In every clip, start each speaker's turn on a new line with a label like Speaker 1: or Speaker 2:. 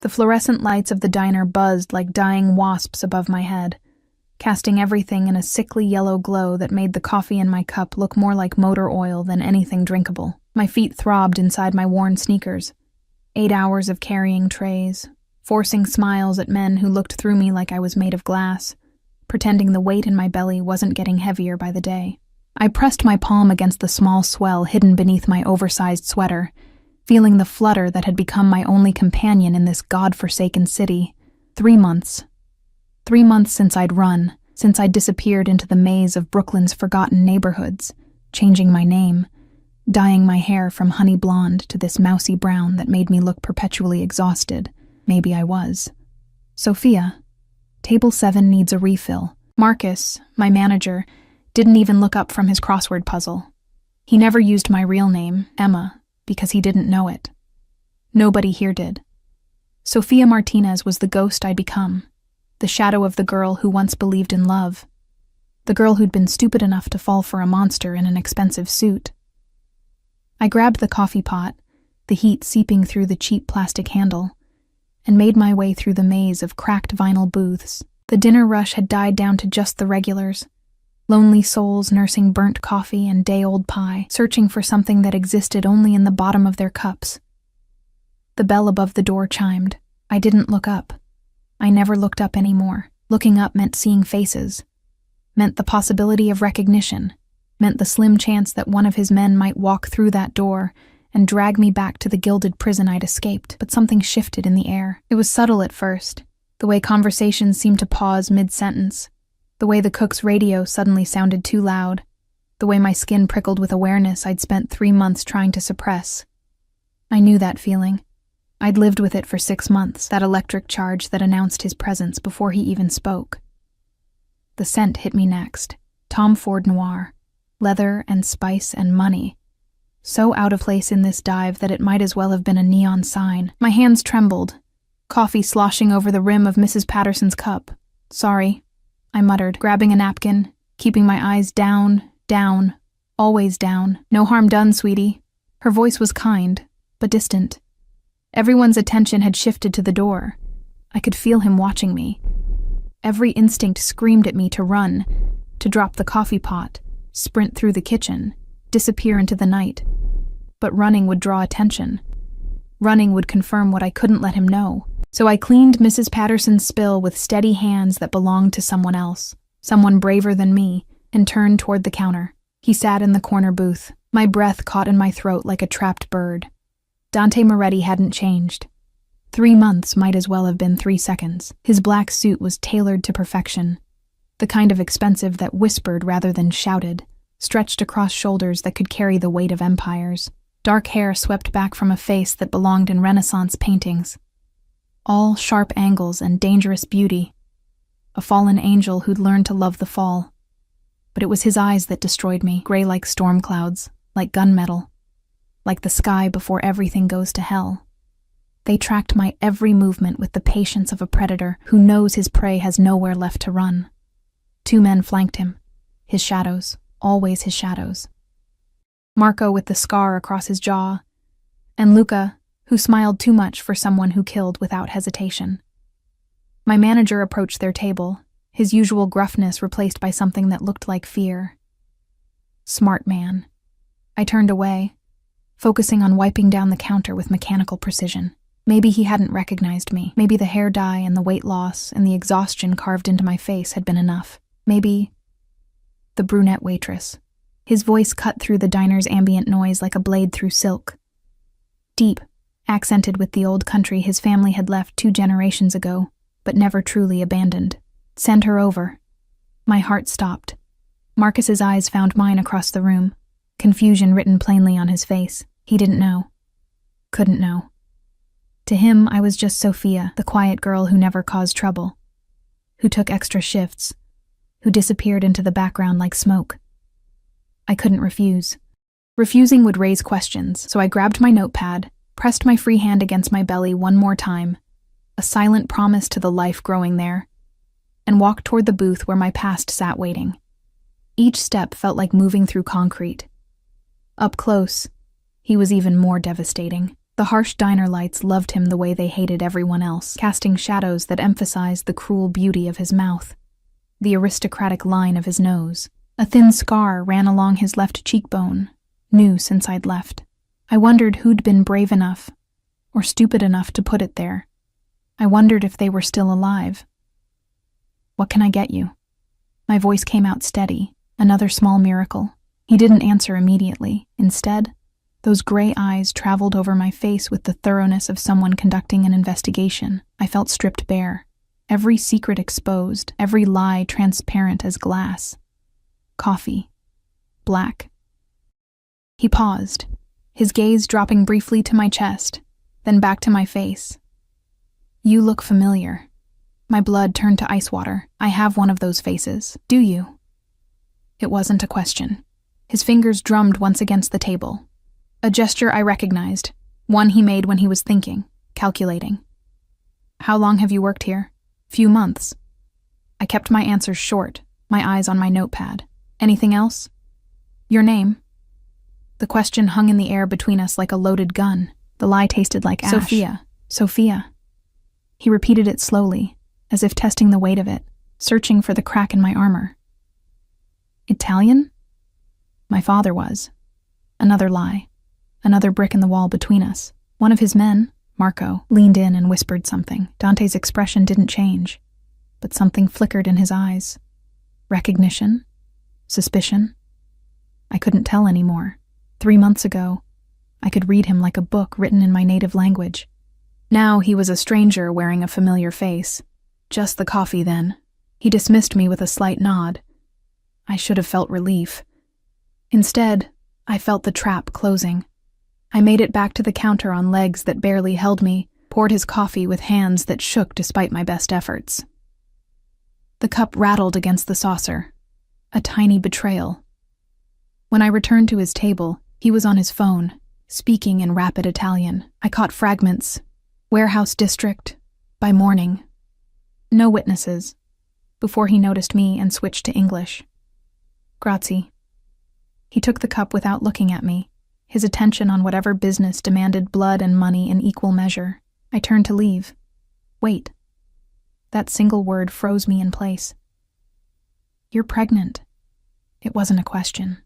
Speaker 1: The fluorescent lights of the diner buzzed like dying wasps above my head, casting everything in a sickly yellow glow that made the coffee in my cup look more like motor oil than anything drinkable. My feet throbbed inside my worn sneakers. 8 hours of carrying trays, forcing smiles at men who looked through me like I was made of glass, pretending the weight in my belly wasn't getting heavier by the day. I pressed my palm against the small swell hidden beneath my oversized sweater, feeling the flutter that had become my only companion in this god-forsaken city. 3 months. 3 months since I'd run, since I'd disappeared into the maze of Brooklyn's forgotten neighborhoods, changing my name, dyeing my hair from honey blonde to this mousy brown that made me look perpetually exhausted. Maybe I was. Sophia, table 7 needs a refill. Marcus, my manager, didn't even look up from his crossword puzzle. He never used my real name, Emma, because he didn't know it. Nobody here did. Sophia Martinez was the ghost I'd become, the shadow of the girl who once believed in love, the girl who'd been stupid enough to fall for a monster in an expensive suit. I grabbed the coffee pot, the heat seeping through the cheap plastic handle, and made my way through the maze of cracked vinyl booths. The dinner rush had died down to just the regulars, lonely souls nursing burnt coffee and day-old pie, searching for something that existed only in the bottom of their cups. The bell above the door chimed. I didn't look up. I never looked up anymore. Looking up meant seeing faces, meant the possibility of recognition, meant the slim chance that one of his men might walk through that door and drag me back to the gilded prison I'd escaped. But something shifted in the air. It was subtle at first, the way conversations seemed to pause mid-sentence, the way the cook's radio suddenly sounded too loud, the way my skin prickled with awareness I'd spent 3 months trying to suppress. I knew that feeling. I'd lived with it for 6 months, that electric charge that announced his presence before he even spoke. The scent hit me next. Tom Ford Noir. Leather and spice and money. So out of place in this dive that it might as well have been a neon sign. My hands trembled, coffee sloshing over the rim of Mrs. Patterson's cup. Sorry, I muttered, grabbing a napkin, keeping my eyes down, always down. No harm done, sweetie. Her voice was kind, but distant. Everyone's attention had shifted to the door. I could feel him watching me. Every instinct screamed at me to run, to drop the coffee pot, sprint through the kitchen, disappear into the night. But running would draw attention. Running would confirm what I couldn't let him know. So I cleaned Mrs. Patterson's spill with steady hands that belonged to someone else, someone braver than me, and turned toward the counter. He sat in the corner booth, my breath caught in my throat like a trapped bird. Dante Moretti hadn't changed. 3 months might as well have been 3 seconds. His black suit was tailored to perfection, the kind of expensive that whispered rather than shouted, stretched across shoulders that could carry the weight of empires. Dark hair swept back from a face that belonged in Renaissance paintings. All sharp angles and dangerous beauty. A fallen angel who'd learned to love the fall. But it was his eyes that destroyed me, gray like storm clouds, like gunmetal, like the sky before everything goes to hell. They tracked my every movement with the patience of a predator who knows his prey has nowhere left to run. 2 men flanked him, his shadows, always his shadows. Marco with the scar across his jaw, and Luca, who smiled too much for someone who killed without hesitation. My manager approached their table, his usual gruffness replaced by something that looked like fear. Smart man. I turned away, focusing on wiping down the counter with mechanical precision. Maybe he hadn't recognized me. Maybe the hair dye and the weight loss and the exhaustion carved into my face had been enough. Maybe the brunette waitress. His voice cut through the diner's ambient noise like a blade through silk. Deep, accented with the old country his family had left 2 generations ago, but never truly abandoned. Send her over. My heart stopped. Marcus's eyes found mine across the room, confusion written plainly on his face. He didn't know. Couldn't know. To him, I was just Sophia, the quiet girl who never caused trouble, who took extra shifts, who disappeared into the background like smoke. I couldn't refuse. Refusing would raise questions, so I grabbed my notepad, pressed my free hand against my belly one more time, a silent promise to the life growing there, and walked toward the booth where my past sat waiting. Each step felt like moving through concrete. Up close, he was even more devastating. The harsh diner lights loved him the way they hated everyone else, casting shadows that emphasized the cruel beauty of his mouth, the aristocratic line of his nose. A thin scar ran along his left cheekbone, new since I'd left. I wondered who'd been brave enough, or stupid enough to put it there. I wondered if they were still alive. "What can I get you?" My voice came out steady, another small miracle. He didn't answer immediately. Instead, those gray eyes traveled over my face with the thoroughness of someone conducting an investigation. I felt stripped bare, every secret exposed, every lie transparent as glass. Coffee. Black. He paused, his gaze dropping briefly to my chest, then back to my face. "You look familiar." My blood turned to ice water. "I have one of those faces. Do you?" It wasn't a question. His fingers drummed once against the table. A gesture I recognized, one he made when he was thinking, calculating. "How long have you worked here?" "Few months." I kept my answers short, my eyes on my notepad. "Anything else?" "Your name?" The question hung in the air between us like a loaded gun. The lie tasted like ash. "Sophia. Sophia." He repeated it slowly, as if testing the weight of it, searching for the crack in my armor. "Italian?" My father was. Another lie. Another brick in the wall between us. One of his men, Marco, leaned in and whispered something. Dante's expression didn't change, but something flickered in his eyes. Recognition? Suspicion? I couldn't tell anymore. 3 months ago, I could read him like a book written in my native language. Now he was a stranger wearing a familiar face. Just the coffee then. He dismissed me with a slight nod. I should have felt relief. Instead, I felt the trap closing. I made it back to the counter on legs that barely held me, poured his coffee with hands that shook despite my best efforts. The cup rattled against the saucer. A tiny betrayal. When I returned to his table, he was on his phone, speaking in rapid Italian. I caught fragments. "Warehouse district. By morning." No witnesses. Before he noticed me and switched to English. "Grazie." He took the cup without looking at me, his attention on whatever business demanded blood and money in equal measure. I turned to leave. Wait. That single word froze me in place. "You're pregnant." It wasn't a question.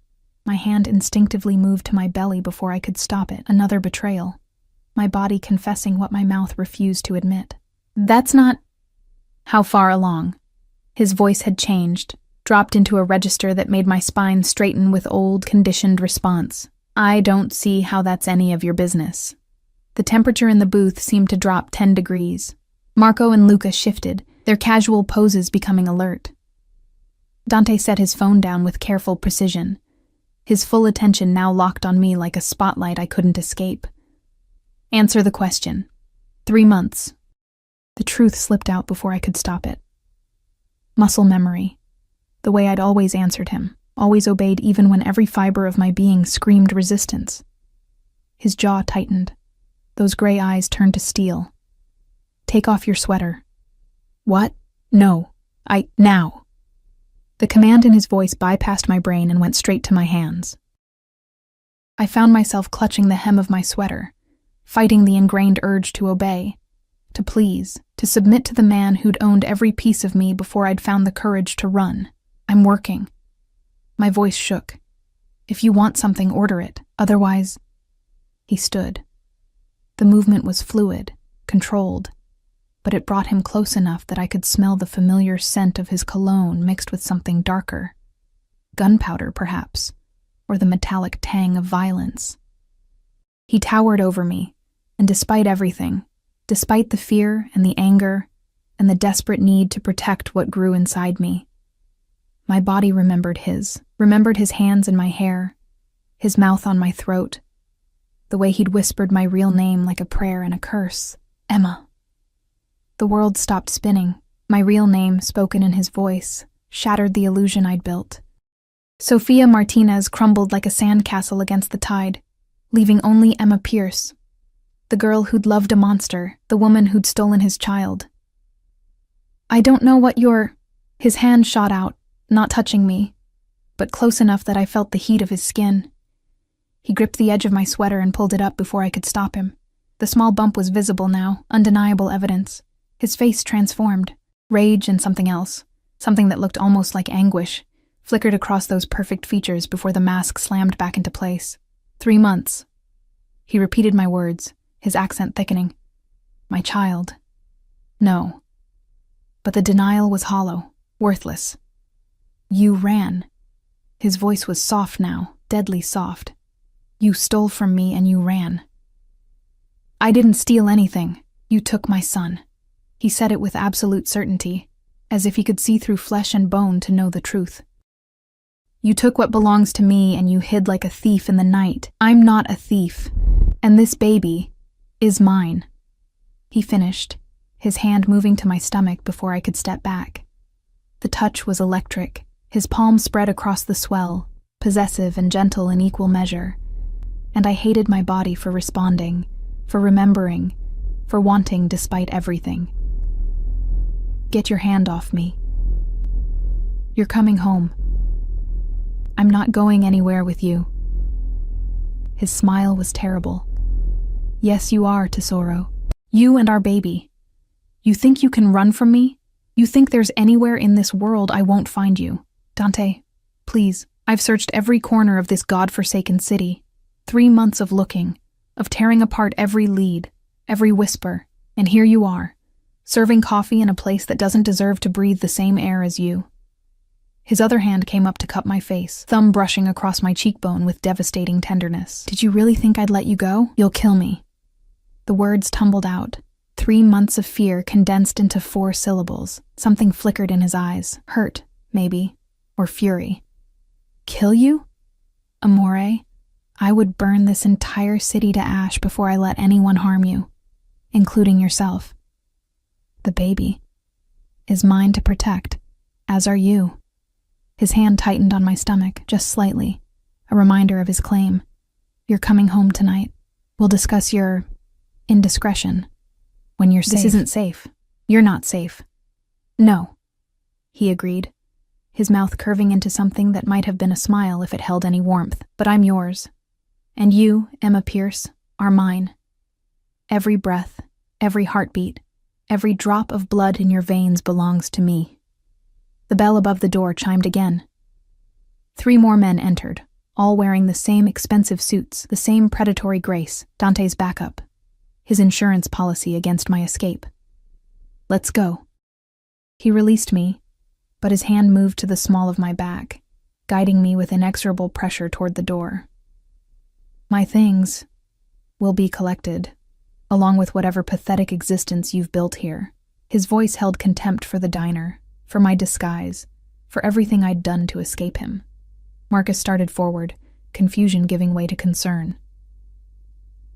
Speaker 1: My hand instinctively moved to my belly before I could stop it. Another betrayal. My body confessing what my mouth refused to admit. "That's not—" "How far along?" His voice had changed, dropped into a register that made my spine straighten with old, conditioned response. "I don't see how that's any of your business." The temperature in the booth seemed to drop 10 degrees. Marco and Luca shifted, their casual poses becoming alert. Dante set his phone down with careful precision, his full attention now locked on me like a spotlight I couldn't escape. "Answer the question." 3 months. The truth slipped out before I could stop it. Muscle memory. The way I'd always answered him, always obeyed even when every fiber of my being screamed resistance. His jaw tightened. Those gray eyes turned to steel. "Take off your sweater." "What?" "No. Now." The command in his voice bypassed my brain and went straight to my hands. I found myself clutching the hem of my sweater, fighting the ingrained urge to obey, to please, to submit to the man who'd owned every piece of me before I'd found the courage to run. "I'm working." My voice shook. "If you want something, order it. Otherwise—" He stood. The movement was fluid, controlled, but it brought him close enough that I could smell the familiar scent of his cologne mixed with something darker. Gunpowder, perhaps, or the metallic tang of violence. He towered over me, and despite everything, despite the fear and the anger and the desperate need to protect what grew inside me, my body remembered his hands in my hair, his mouth on my throat, the way he'd whispered my real name like a prayer and a curse. "Emma." The world stopped spinning. My real name, spoken in his voice, shattered the illusion I'd built. Sophia Martinez crumbled like a sandcastle against the tide, leaving only Emma Pierce, the girl who'd loved a monster, the woman who'd stolen his child. "I don't know what you're—" His hand shot out, not touching me, but close enough that I felt the heat of his skin. He gripped the edge of my sweater and pulled it up before I could stop him. The small bump was visible now, undeniable evidence. His face transformed. Rage and something else, something that looked almost like anguish, flickered across those perfect features before the mask slammed back into place. 3 months. He repeated my words, his accent thickening. My child. No. But the denial was hollow, worthless. You ran. His voice was soft now, deadly soft. You stole from me and you ran. I didn't steal anything. You took my son. He said it with absolute certainty, as if he could see through flesh and bone to know the truth. You took what belongs to me and you hid like a thief in the night. I'm not a thief, and this baby is mine. He finished, his hand moving to my stomach before I could step back. The touch was electric, his palm spread across the swell, possessive and gentle in equal measure, and I hated my body for responding, for remembering, for wanting despite everything. Get your hand off me. You're coming home. I'm not going anywhere with you. His smile was terrible. Yes, you are, Tesoro. You and our baby. You think you can run from me? You think there's anywhere in this world I won't find you? Dante, please, I've searched every corner of this godforsaken city. 3 months of looking, of tearing apart every lead, every whisper, and here you are, serving coffee in a place that doesn't deserve to breathe the same air as you. His other hand came up to cup my face, thumb brushing across my cheekbone with devastating tenderness. Did you really think I'd let you go? You'll kill me. The words tumbled out. 3 months of fear condensed into 4 syllables. Something flickered in his eyes. Hurt, maybe, or fury. Kill you? Amore, I would burn this entire city to ash before I let anyone harm you, including yourself. The baby is mine to protect, as are you. His hand tightened on my stomach, just slightly, a reminder of his claim. You're coming home tonight. We'll discuss your indiscretion when you're safe. This isn't safe. You're not safe. No, he agreed, his mouth curving into something that might have been a smile if it held any warmth. But I'm yours. And you, Emma Pierce, are mine. Every breath, every heartbeat, every drop of blood in your veins belongs to me. The bell above the door chimed again. 3 more men entered, all wearing the same expensive suits, the same predatory grace, Dante's backup, his insurance policy against my escape. Let's go. He released me, but his hand moved to the small of my back, guiding me with inexorable pressure toward the door. My things will be collected, along with whatever pathetic existence you've built here. His voice held contempt for the diner, for my disguise, for everything I'd done to escape him. Marcus started forward, confusion giving way to concern.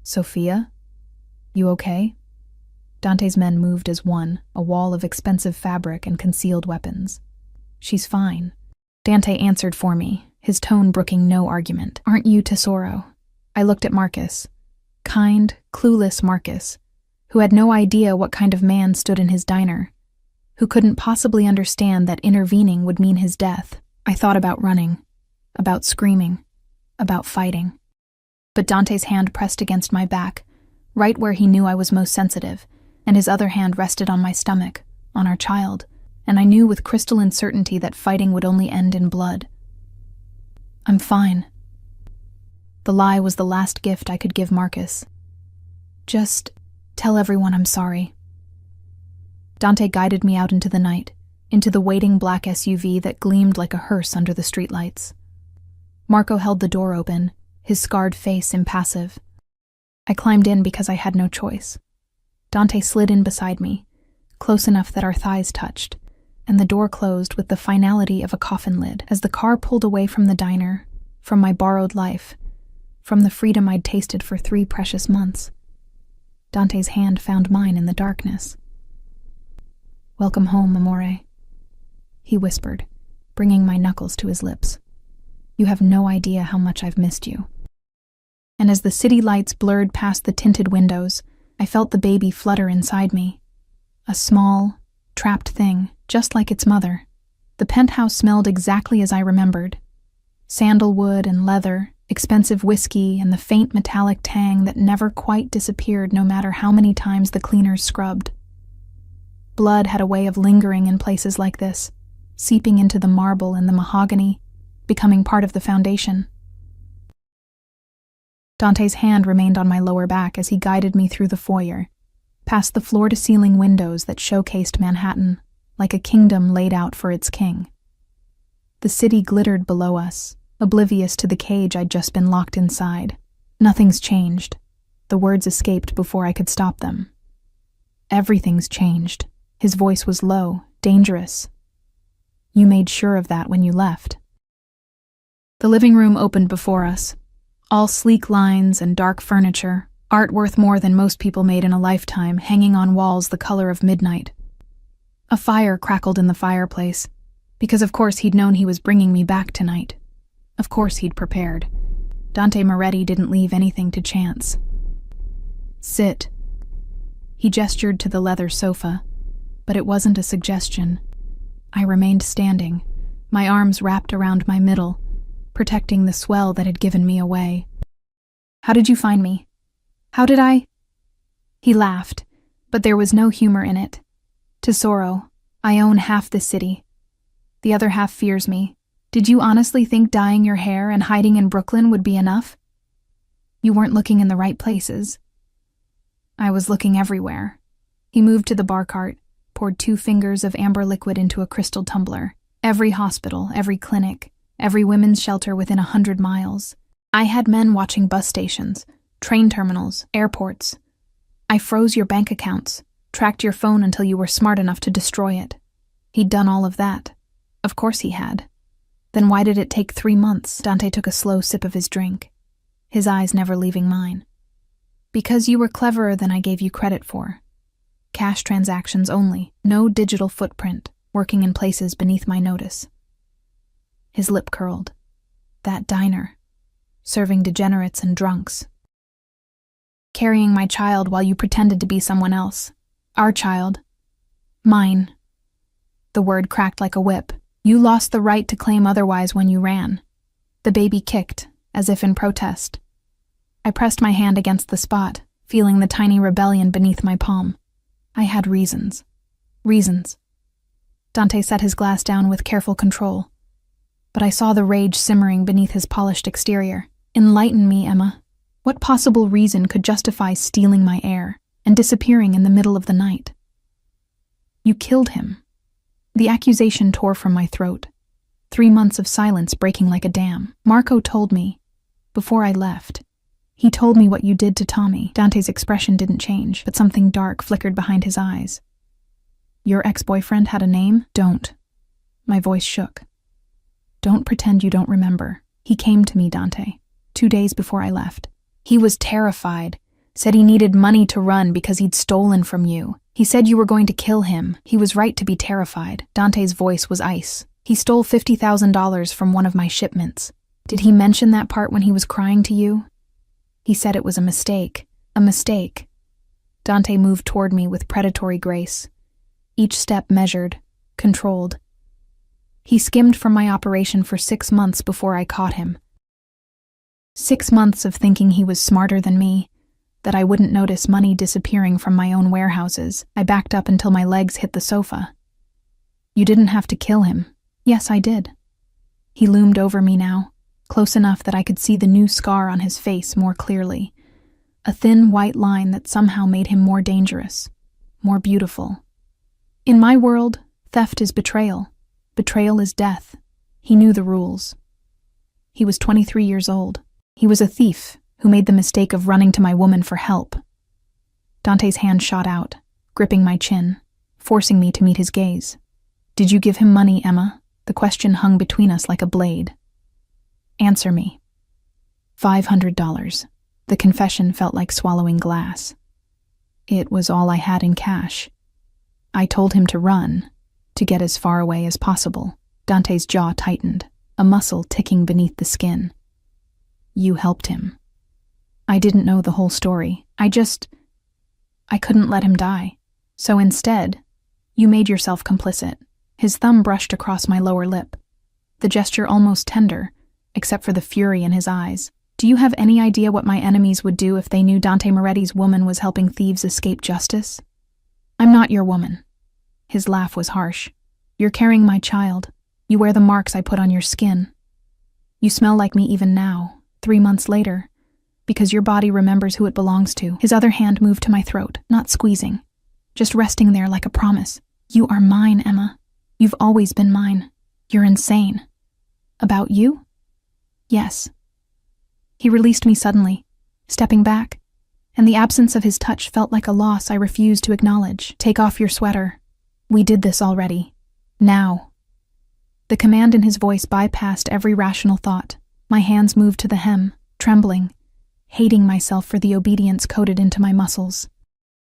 Speaker 1: Sophia? You okay? Dante's men moved as one, a wall of expensive fabric and concealed weapons. She's fine. Dante answered for me, his tone brooking no argument. Aren't you, Tesoro? I looked at Marcus. Kind, clueless Marcus, who had no idea what kind of man stood in his diner, who couldn't possibly understand that intervening would mean his death. I thought about running, about screaming, about fighting. But Dante's hand pressed against my back, right where he knew I was most sensitive, and his other hand rested on my stomach, on our child, and I knew with crystalline certainty that fighting would only end in blood. I'm fine. The lie was the last gift I could give Marcus. Just tell everyone I'm sorry. Dante guided me out into the night, into the waiting black SUV that gleamed like a hearse under the streetlights. Marco held the door open, his scarred face impassive. I climbed in because I had no choice. Dante slid in beside me, close enough that our thighs touched, and the door closed with the finality of a coffin lid. As the car pulled away from the diner, from my borrowed life, from the freedom I'd tasted for 3 precious months, Dante's hand found mine in the darkness. Welcome home, Amore, he whispered, bringing my knuckles to his lips. You have no idea how much I've missed you. And as the city lights blurred past the tinted windows, I felt the baby flutter inside me. A small, trapped thing, just like its mother. The penthouse smelled exactly as I remembered. Sandalwood and leather, expensive whiskey, and the faint metallic tang that never quite disappeared no matter how many times the cleaners scrubbed. Blood had a way of lingering in places like this, seeping into the marble and the mahogany, becoming part of the foundation. Dante's hand remained on my lower back as he guided me through the foyer, past the floor-to-ceiling windows that showcased Manhattan, like a kingdom laid out for its king. The city glittered below us, oblivious to the cage I'd just been locked inside. Nothing's changed. The words escaped before I could stop them. Everything's changed. His voice was low, dangerous. You made sure of that when you left. The living room opened before us, all sleek lines and dark furniture, art worth more than most people made in a lifetime, hanging on walls the color of midnight. A fire crackled in the fireplace, because of course he'd known he was bringing me back tonight. Of course he'd prepared. Dante Moretti didn't leave anything to chance. Sit. He gestured to the leather sofa, but it wasn't a suggestion. I remained standing, my arms wrapped around my middle, protecting the swell that had given me away. How did you find me? How did I? He laughed, but there was no humor in it. Tesoro, I own half the city. The other half fears me. Did you honestly think dyeing your hair and hiding in Brooklyn would be enough? You weren't looking in the right places. I was looking everywhere. He moved to the bar cart, poured 2 fingers of amber liquid into a crystal tumbler. Every hospital, every clinic, every women's shelter within 100 miles. I had men watching bus stations, train terminals, airports. I froze your bank accounts, tracked your phone until you were smart enough to destroy it. He'd done all of that. Of course he had. Then why did it take 3 months? Dante took a slow sip of his drink, his eyes never leaving mine. Because you were cleverer than I gave you credit for. Cash transactions only, no digital footprint, working in places beneath my notice. His lip curled. That diner, serving degenerates and drunks. Carrying my child while you pretended to be someone else. Our child. Mine. The word cracked like a whip. You lost the right to claim otherwise when you ran. The baby kicked, as if in protest. I pressed my hand against the spot, feeling the tiny rebellion beneath my palm. I had reasons. Reasons. Dante set his glass down with careful control, but I saw the rage simmering beneath his polished exterior. Enlighten me, Emma. What possible reason could justify stealing my heir and disappearing in the middle of the night? You killed him. The accusation tore from my throat, 3 months of silence breaking like a dam. Marco told me, before I left. He told me what you did to Tommy. Dante's expression didn't change, but something dark flickered behind his eyes. Your ex-boyfriend had a name? Don't. My voice shook. Don't pretend you don't remember. He came to me, Dante, 2 days before I left. He was terrified, said he needed money to run because he'd stolen from you. He said you were going to kill him. He was right to be terrified. Dante's voice was ice. He stole $50,000 from one of my shipments. Did he mention that part when he was crying to you? He said it was a mistake. A mistake. Dante moved toward me with predatory grace. Each step measured, controlled. He skimmed from my operation for 6 months before I caught him. 6 months of thinking he was smarter than me, that I wouldn't notice money disappearing from my own warehouses. I backed up until my legs hit the sofa. You didn't have to kill him. Yes, I did. He loomed over me now, close enough that I could see the new scar on his face more clearly. A thin white line that somehow made him more dangerous, more beautiful. In my world, theft is betrayal. Betrayal is death. He knew the rules. He was 23 years old. He was a thief who made the mistake of running to my woman for help. Dante's hand shot out, gripping my chin, forcing me to meet his gaze. Did you give him money, Emma? The question hung between us like a blade. Answer me. $500. The confession felt like swallowing glass. It was all I had in cash. I told him to run, to get as far away as possible. Dante's jaw tightened, a muscle ticking beneath the skin. You helped him. I didn't know the whole story. I couldn't let him die. So instead, you made yourself complicit. His thumb brushed across my lower lip, the gesture almost tender, except for the fury in his eyes. Do you have any idea what my enemies would do if they knew Dante Moretti's woman was helping thieves escape justice? I'm not your woman. His laugh was harsh. You're carrying my child. You wear the marks I put on your skin. You smell like me even now, 3 months later, because your body remembers who it belongs to. His other hand moved to my throat, not squeezing, just resting there like a promise. You are mine, Emma. You've always been mine. You're insane. About you? Yes. He released me suddenly, stepping back, and the absence of his touch felt like a loss I refused to acknowledge. Take off your sweater. We did this already. Now. The command in his voice bypassed every rational thought. My hands moved to the hem, trembling, hating myself for the obedience coded into my muscles.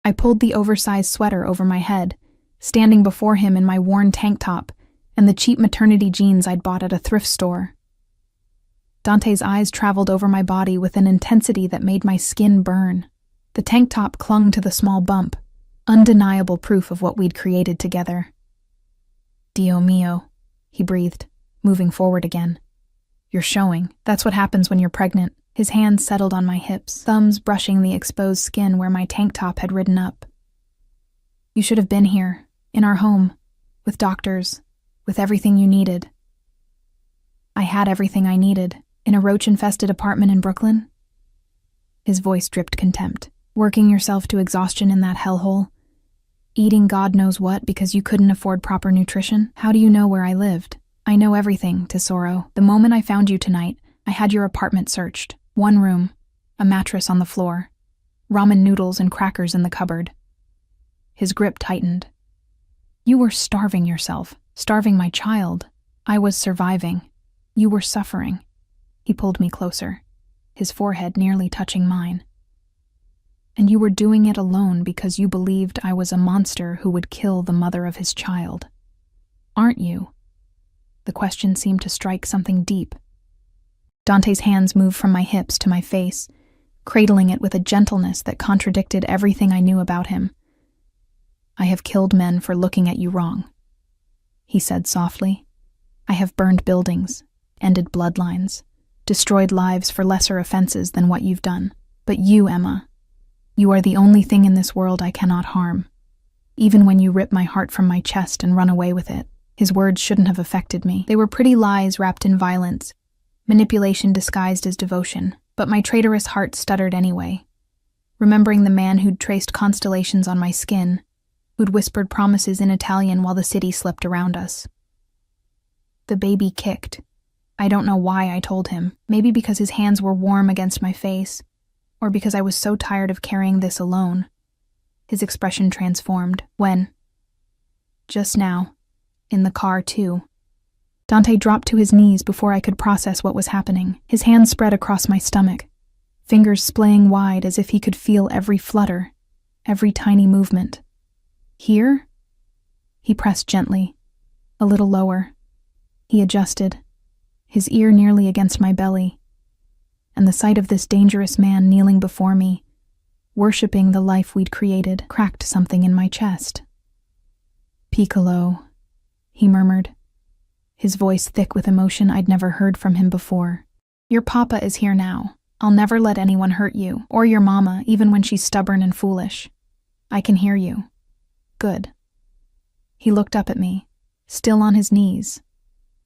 Speaker 1: I pulled the oversized sweater over my head, standing before him in my worn tank top and the cheap maternity jeans I'd bought at a thrift store. Dante's eyes traveled over my body with an intensity that made my skin burn. The tank top clung to the small bump, undeniable proof of what we'd created together. Dio mio, he breathed, moving forward again. You're showing. That's what happens when you're pregnant. His hands settled on my hips, thumbs brushing the exposed skin where my tank top had ridden up. You should have been here, in our home, with doctors, with everything you needed. I had everything I needed. In a roach-infested apartment in Brooklyn? His voice dripped contempt. Working yourself to exhaustion in that hellhole? Eating God knows what because you couldn't afford proper nutrition? How do you know where I lived? I know everything, Tesoro. The moment I found you tonight, I had your apartment searched. 1 room, a mattress on the floor, ramen noodles and crackers in the cupboard. His grip tightened. You were starving yourself, starving my child. I was surviving. You were suffering. He pulled me closer, his forehead nearly touching mine. And you were doing it alone because you believed I was a monster who would kill the mother of his child. Aren't you? The question seemed to strike something deep. Dante's hands moved from my hips to my face, cradling it with a gentleness that contradicted everything I knew about him. I have killed men for looking at you wrong, he said softly. I have burned buildings, ended bloodlines, destroyed lives for lesser offenses than what you've done. But you, Emma, you are the only thing in this world I cannot harm, even when you rip my heart from my chest and run away with it. His words shouldn't have affected me. They were pretty lies wrapped in violence, manipulation disguised as devotion, but my traitorous heart stuttered anyway, remembering the man who'd traced constellations on my skin, who'd whispered promises in Italian while the city slept around us. The baby kicked. I don't know why I told him. Maybe because his hands were warm against my face, or because I was so tired of carrying this alone. His expression transformed when, just now, in the car too, Dante dropped to his knees before I could process what was happening. His hands spread across my stomach, fingers splaying wide as if he could feel every flutter, every tiny movement. Here? He pressed gently, a little lower. He adjusted, his ear nearly against my belly, and the sight of this dangerous man kneeling before me, worshipping the life we'd created, cracked something in my chest. Piccolo, he murmured, his voice thick with emotion I'd never heard from him before. Your papa is here now. I'll never let anyone hurt you, or your mama, even when she's stubborn and foolish. I can hear you. Good. He looked up at me, still on his knees,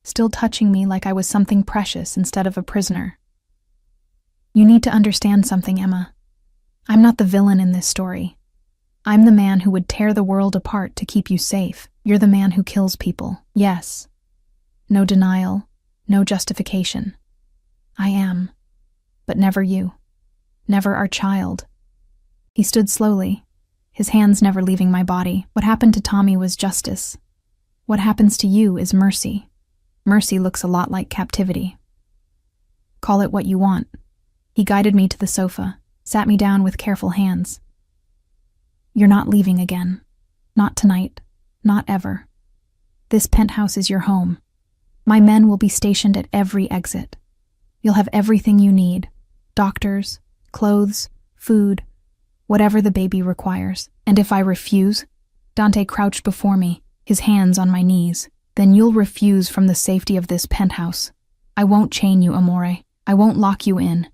Speaker 1: still touching me like I was something precious instead of a prisoner. You need to understand something, Emma. I'm not the villain in this story. I'm the man who would tear the world apart to keep you safe. You're the man who kills people. Yes. No denial, no justification. I am. But never you. Never our child. He stood slowly, his hands never leaving my body. What happened to Tommy was justice. What happens to you is mercy. Mercy looks a lot like captivity. Call it what you want. He guided me to the sofa, sat me down with careful hands. You're not leaving again. Not tonight. Not ever. This penthouse is your home. My men will be stationed at every exit. You'll have everything you need. Doctors, clothes, food, whatever the baby requires. And if I refuse, Dante crouched before me, his hands on my knees, then you'll refuse from the safety of this penthouse. I won't chain you, amore. I won't lock you in.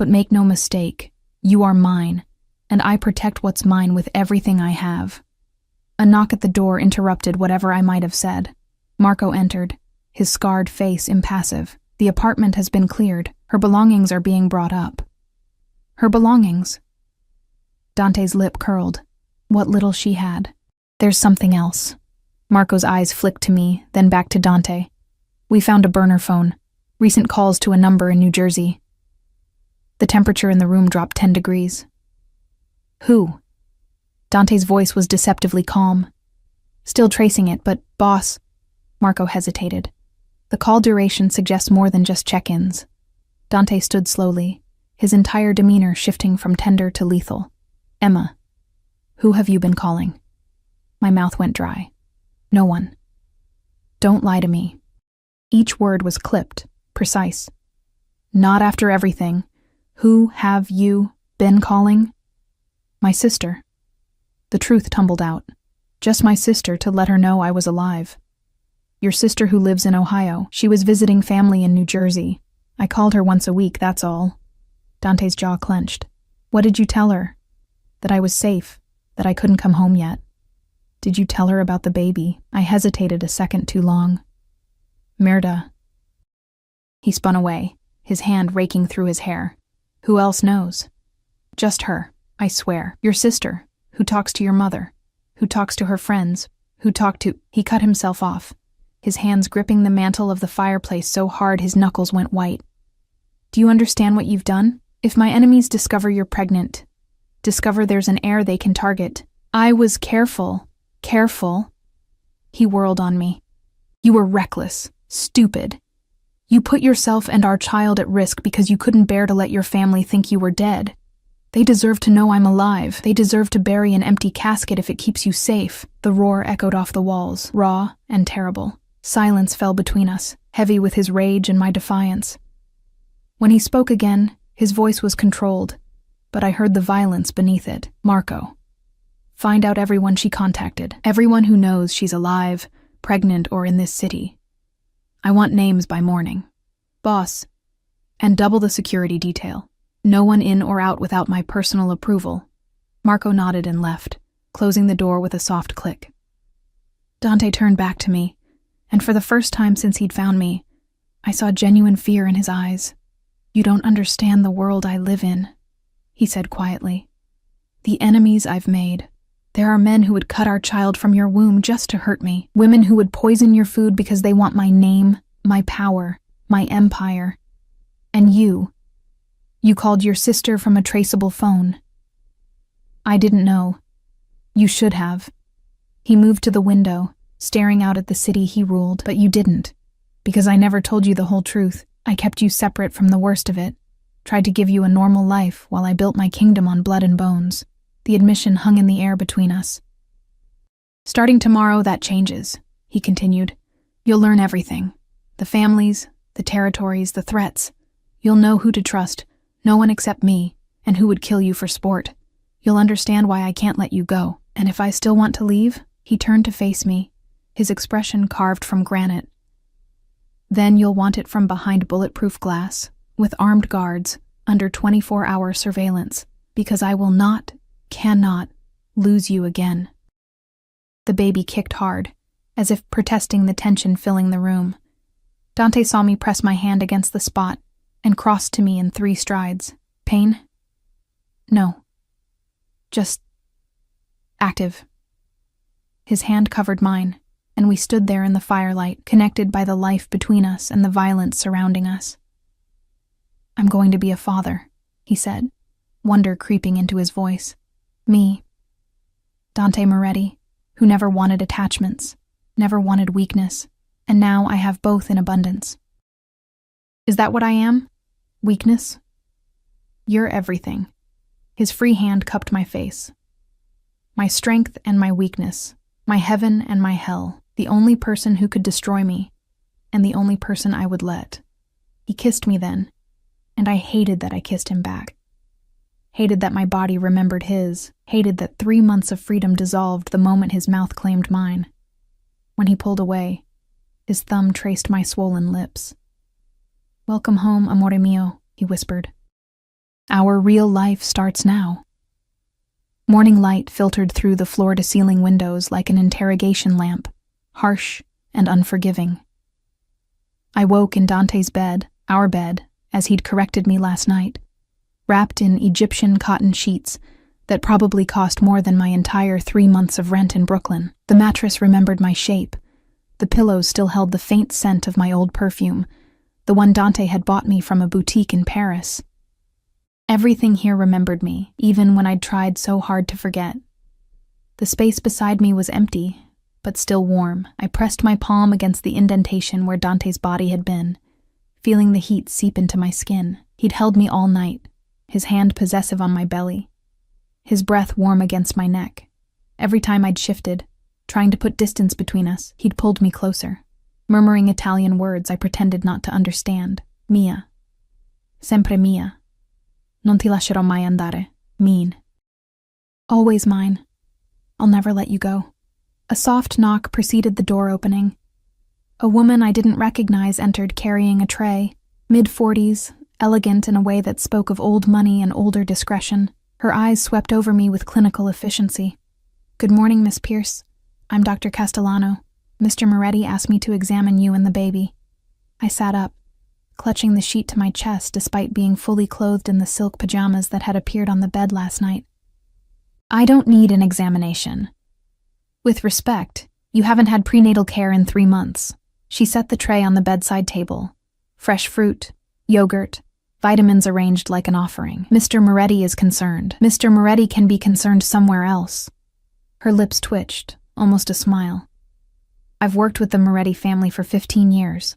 Speaker 1: But make no mistake, you are mine, and I protect what's mine with everything I have." A knock at the door interrupted whatever I might have said. Marco entered, his scarred face impassive. "The apartment has been cleared. Her belongings are being brought up." "Her belongings?" Dante's lip curled. What little she had. "There's something else." Marco's eyes flicked to me, then back to Dante. "We found a burner phone. Recent calls to a number in New Jersey." The temperature in the room dropped 10 degrees. "Who?" Dante's voice was deceptively calm. "Still tracing it, but, boss..." Marco hesitated. The call duration suggests more than just check-ins. Dante stood slowly, his entire demeanor shifting from tender to lethal. "Emma, who have you been calling?" My mouth went dry. "No one." "Don't lie to me." Each word was clipped, precise. "Not after everything. Who have you been calling?" "My sister." The truth tumbled out. "Just my sister, to let her know I was alive." "Your sister who lives in Ohio. She was visiting family in New Jersey. I called her once a week, that's all." Dante's jaw clenched. "What did you tell her?" "That I was safe, that I couldn't come home yet." "Did you tell her about the baby?" I hesitated a second too long. "Merda." He spun away, his hand raking through his hair. "Who else knows?" "Just her, I swear. Your sister, who talks to your mother, who talks to her friends, who talked to..." He cut himself off, his hands gripping the mantle of the fireplace so hard his knuckles went white. "Do you understand what you've done? If my enemies discover you're pregnant, discover there's an heir they can target..." "I was careful. Careful." He whirled on me. "You were reckless, stupid. You put yourself and our child at risk because you couldn't bear to let your family think you were dead. They deserve to know I'm alive. They deserve to bury an empty casket if it keeps you safe." The roar echoed off the walls, raw and terrible. Silence fell between us, heavy with his rage and my defiance. When he spoke again, his voice was controlled, but I heard the violence beneath it. "Marco, find out everyone she contacted, everyone who knows she's alive, pregnant, or in this city. I want names by morning. Boss, and double the security detail. No one in or out without my personal approval." Marco nodded and left, closing the door with a soft click. Dante turned back to me, and for the first time since he'd found me, I saw genuine fear in his eyes. "You don't understand the world I live in," he said quietly. "The enemies I've made. There are men who would cut our child from your womb just to hurt me. Women who would poison your food because they want my name, my power, my empire. And you called your sister from a traceable phone. I didn't know. You should have." He moved to the window, staring out at the city he ruled. "But you didn't, because I never told you the whole truth. I kept you separate from the worst of it, tried to give you a normal life while I built my kingdom on blood and bones." The admission hung in the air between us. "Starting tomorrow, that changes," he continued. "You'll learn everything. The families, the territories, the threats. You'll know who to trust, no one except me, and who would kill you for sport. You'll understand why I can't let you go. And if I still want to leave," he turned to face me, his expression carved from granite. "Then you'll want it from behind bulletproof glass, with armed guards, under 24-hour surveillance, because I will not, cannot, lose you again." The baby kicked hard, as if protesting the tension filling the room. Dante saw me press my hand against the spot and crossed to me in 3 strides. "Pain?" "No. Just... active." His hand covered mine, and we stood there in the firelight, connected by the life between us and the violence surrounding us. "I'm going to be a father," he said, wonder creeping into his voice. "Me. Dante Moretti, who never wanted attachments, never wanted weakness, and now I have both in abundance." "Is that what I am? Weakness?" "You're everything." His free hand cupped my face. "My strength and my weakness, my heaven and my hell, the only person who could destroy me, and the only person I would let." He kissed me then, and I hated that I kissed him back. Hated that my body remembered his, hated that 3 months of freedom dissolved the moment his mouth claimed mine. When he pulled away, his thumb traced my swollen lips. "Welcome home, amore mio," he whispered. Our real life starts now. Morning light filtered through the floor-to-ceiling windows like an interrogation lamp, harsh and unforgiving. I woke in Dante's bed, our bed, as he'd corrected me last night, wrapped in Egyptian cotton sheets that probably cost more than my entire 3 months of rent in Brooklyn. The mattress remembered my shape. The pillows still held the faint scent of my old perfume, the one Dante had bought me from a boutique in Paris. Everything here remembered me, even when I'd tried so hard to forget. The space beside me was empty, but still warm. I pressed my palm against the indentation where Dante's body had been, feeling the heat seep into my skin. He'd held me all night, his hand possessive on my belly, his breath warm against my neck. Every time I'd shifted, trying to put distance between us, he'd pulled me closer, murmuring Italian words I pretended not to understand. Mia. Sempre mia. Non ti lascerò mai andare. Mean. Always mine. I'll never let you go. A soft knock preceded the door opening. A woman I didn't recognize entered carrying a tray, mid-40s, elegant in a way that spoke of old money and older discretion. Her eyes swept over me with clinical efficiency. Good morning, Miss Pierce. I'm Dr. Castellano. Mr. Moretti asked me to examine you and the baby. I sat up, clutching the sheet to my chest despite being fully clothed in the silk pajamas that had appeared on the bed last night. I don't need an examination. With respect, you haven't had prenatal care in 3 months. She set the tray on the bedside table. Fresh fruit, yogurt, vitamins arranged like an offering. Mr. Moretti is concerned. Mr. Moretti can be concerned somewhere else. Her lips twitched, almost a smile. I've worked with the Moretti family for 15 years.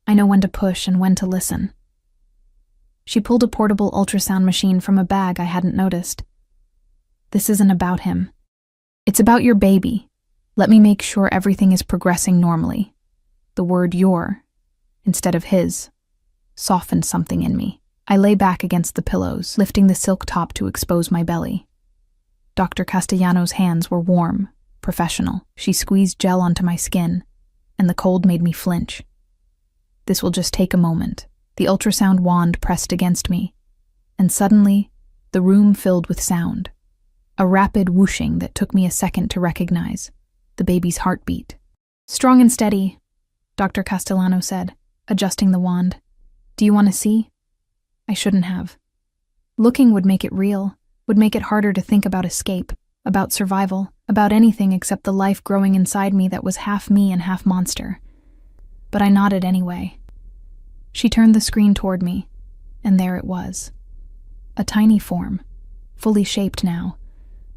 Speaker 1: I know when to push and when to listen. She pulled a portable ultrasound machine from a bag I hadn't noticed. This isn't about him. It's about your baby. Let me make sure everything is progressing normally. The word your, instead of his, softened something in me. I lay back against the pillows, lifting the silk top to expose my belly. Dr. Castellano's hands were warm, professional. She squeezed gel onto my skin, and the cold made me flinch. This will just take a moment. The ultrasound wand pressed against me, and suddenly, the room filled with sound. A rapid whooshing that took me a second to recognize. The baby's heartbeat. Strong and steady, Dr. Castellano said, adjusting the wand. Do you want to see? I shouldn't have. Looking would make it real, would make it harder to think about escape, about survival, about anything except the life growing inside me that was half me and half monster. But I nodded anyway. She turned the screen toward me, and there it was. A tiny form, fully shaped now,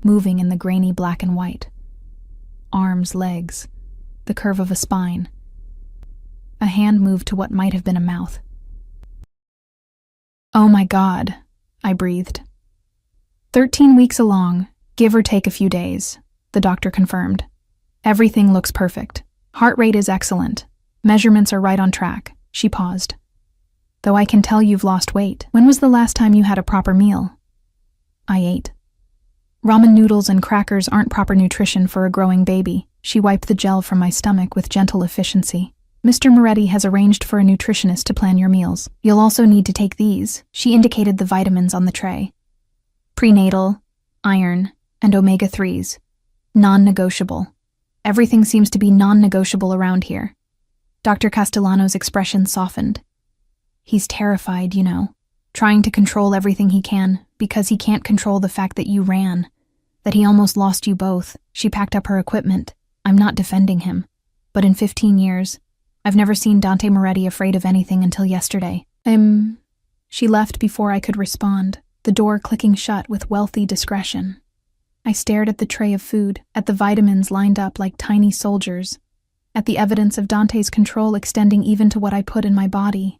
Speaker 1: moving in the grainy black and white. Arms, legs, the curve of a spine. A hand moved to what might have been a mouth. Oh my God, I breathed. 13 weeks along, give or take a few days, the doctor confirmed. Everything looks perfect. Heart rate is excellent. Measurements are right on track. She paused. Though I can tell you've lost weight. When was the last time you had a proper meal? I ate. Ramen noodles and crackers aren't proper nutrition for a growing baby. She wiped the gel from my stomach with gentle efficiency. Mr. Moretti has arranged for a nutritionist to plan your meals. You'll also need to take these. She indicated the vitamins on the tray. Prenatal, iron, and omega-3s. Non-negotiable. Everything seems to be non-negotiable around here. Dr. Castellano's expression softened. He's terrified, you know, trying to control everything he can, because he can't control the fact that you ran, that he almost lost you both. She packed up her equipment. I'm not defending him. But in 15 years, I've never seen Dante Moretti afraid of anything until yesterday. She left before I could respond, the door clicking shut with wealthy discretion. I stared at the tray of food, at the vitamins lined up like tiny soldiers, at the evidence of Dante's control extending even to what I put in my body.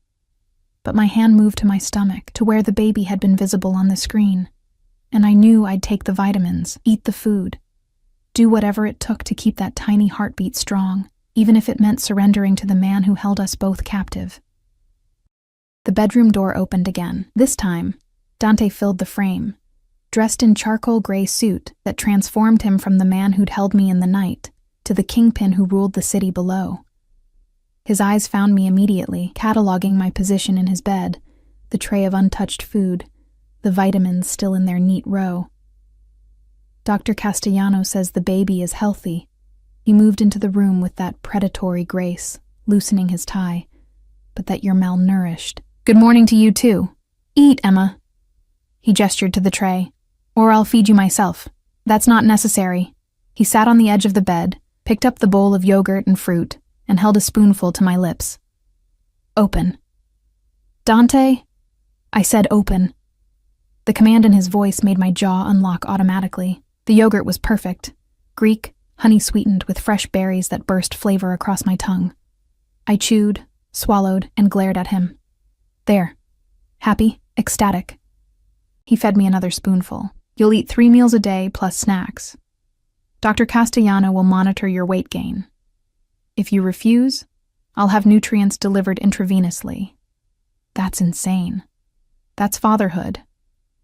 Speaker 1: But my hand moved to my stomach, to where the baby had been visible on the screen, and I knew I'd take the vitamins, eat the food, do whatever it took to keep that tiny heartbeat strong, even if it meant surrendering to the man who held us both captive. The bedroom door opened again. This time, Dante filled the frame, dressed in charcoal gray suit that transformed him from the man who'd held me in the night to the kingpin who ruled the city below. His eyes found me immediately, cataloging my position in his bed, the tray of untouched food, the vitamins still in their neat row. Dr. Castellano says the baby is healthy. He moved into the room with that predatory grace, loosening his tie, but that you're malnourished. Good morning to you too. Eat, Emma. He gestured to the tray. Or I'll feed you myself. That's not necessary. He sat on the edge of the bed, picked up the bowl of yogurt and fruit, and held a spoonful to my lips. Open. Dante? I said open. The command in his voice made my jaw unlock automatically. The yogurt was perfect. Greek, honey-sweetened with fresh berries that burst flavor across my tongue. I chewed, swallowed, and glared at him. There. Happy, ecstatic. He fed me another spoonful. You'll eat 3 meals a day plus snacks. Dr. Castellano will monitor your weight gain. If you refuse, I'll have nutrients delivered intravenously. That's insane. That's fatherhood.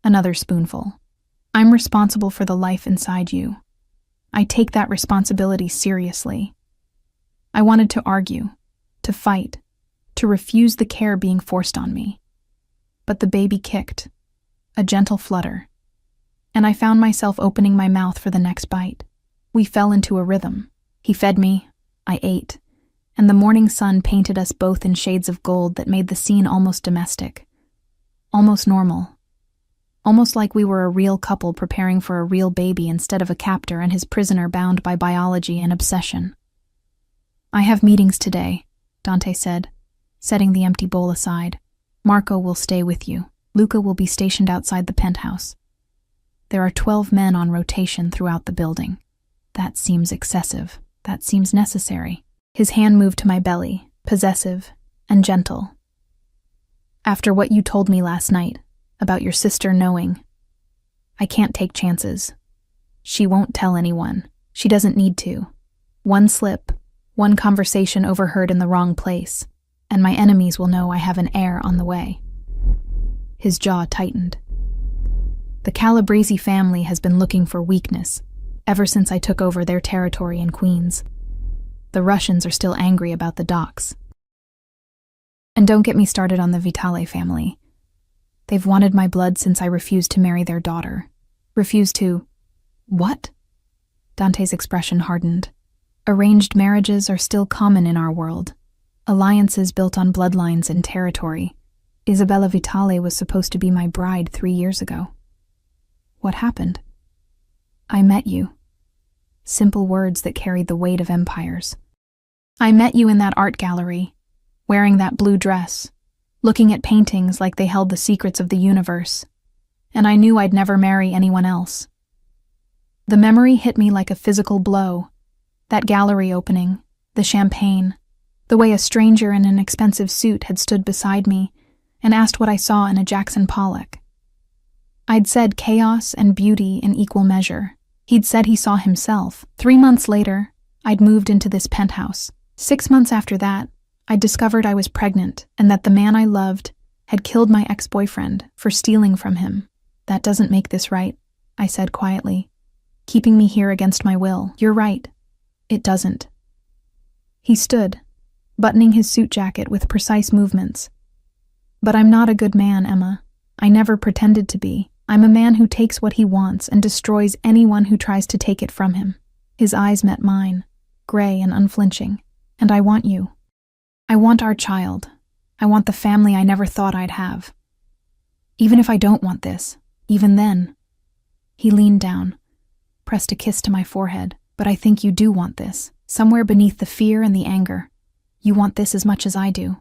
Speaker 1: Another spoonful. I'm responsible for the life inside you. I take that responsibility seriously. I wanted to argue, to fight, to refuse the care being forced on me. But the baby kicked, a gentle flutter, and I found myself opening my mouth for the next bite. We fell into a rhythm. He fed me, I ate, and the morning sun painted us both in shades of gold that made the scene almost domestic, almost normal, almost like we were a real couple preparing for a real baby instead of a captor and his prisoner bound by biology and obsession. I have meetings today, Dante said, setting the empty bowl aside. Marco will stay with you. Luca will be stationed outside the penthouse. There are 12 men on rotation throughout the building. That seems excessive. That seems necessary. His hand moved to my belly, possessive and gentle. After what you told me last night, about your sister knowing, I can't take chances. She won't tell anyone. She doesn't need to. One slip, one conversation overheard in the wrong place, and my enemies will know I have an heir on the way. His jaw tightened. The Calabrese family has been looking for weakness ever since I took over their territory in Queens. The Russians are still angry about the docks. And don't get me started on the Vitale family. They've wanted my blood since I refused to marry their daughter. Refused to... What? Dante's expression hardened. Arranged marriages are still common in our world. Alliances built on bloodlines and territory. Isabella Vitale was supposed to be my bride 3 years ago. What happened? I met you. Simple words that carried the weight of empires. I met you in that art gallery, wearing that blue dress, looking at paintings like they held the secrets of the universe, and I knew I'd never marry anyone else. The memory hit me like a physical blow. That gallery opening, the champagne, the way a stranger in an expensive suit had stood beside me and asked what I saw in a Jackson Pollock. I'd said chaos and beauty in equal measure. He'd said he saw himself. 3 months later, I'd moved into this penthouse. 6 months after that, I'd discovered I was pregnant and that the man I loved had killed my ex-boyfriend for stealing from him. That doesn't make this right, I said quietly, keeping me here against my will. You're right. It doesn't. He stood, buttoning his suit jacket with precise movements. But I'm not a good man, Emma. I never pretended to be. I'm a man who takes what he wants and destroys anyone who tries to take it from him. His eyes met mine, gray and unflinching. And I want you. I want our child. I want the family I never thought I'd have. Even if I don't want this, even then. He leaned down, pressed a kiss to my forehead. But I think you do want this, somewhere beneath the fear and the anger. You want this as much as I do.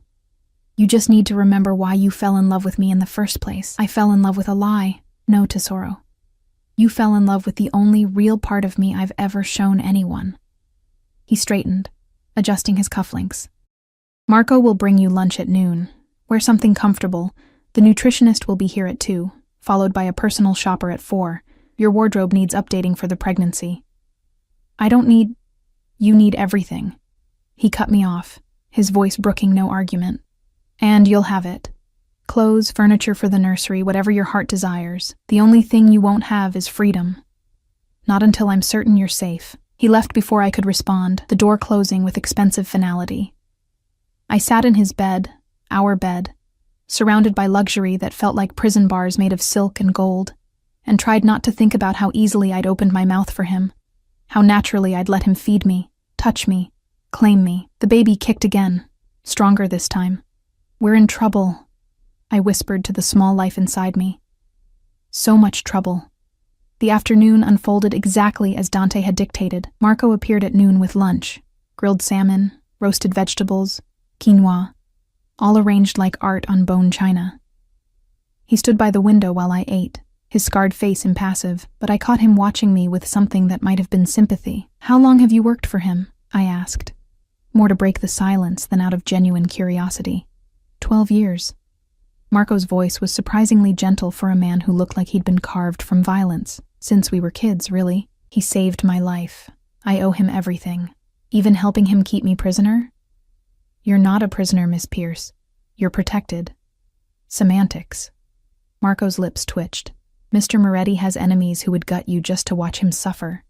Speaker 1: You just need to remember why you fell in love with me in the first place. I fell in love with a lie. No, Tesoro. You fell in love with the only real part of me I've ever shown anyone. He straightened, adjusting his cufflinks. Marco will bring you lunch at noon. Wear something comfortable. The nutritionist will be here at 2, followed by a personal shopper at 4. Your wardrobe needs updating for the pregnancy. I don't need... You need everything. He cut me off, his voice brooking no argument. And you'll have it. Clothes, furniture for the nursery, whatever your heart desires. The only thing you won't have is freedom. Not until I'm certain you're safe. He left before I could respond, the door closing with expensive finality. I sat in his bed, our bed, surrounded by luxury that felt like prison bars made of silk and gold, and tried not to think about how easily I'd opened my mouth for him, how naturally I'd let him feed me, touch me, claim me. The baby kicked again, stronger this time. "We're in trouble," I whispered to the small life inside me. So much trouble. The afternoon unfolded exactly as Dante had dictated. Marco appeared at noon with lunch: grilled salmon, roasted vegetables, quinoa, all arranged like art on bone china. He stood by the window while I ate, his scarred face impassive, but I caught him watching me with something that might have been sympathy. "How long have you worked for him?" I asked, more to break the silence than out of genuine curiosity. 12 years. Marco's voice was surprisingly gentle for a man who looked like he'd been carved from violence. "Since we were kids, really. He saved my life. I owe him everything. Even helping him keep me prisoner?" "You're not a prisoner, Miss Pierce. You're protected." Semantics. Marco's lips twitched. "Mr. Moretti has enemies who would gut you just to watch him suffer.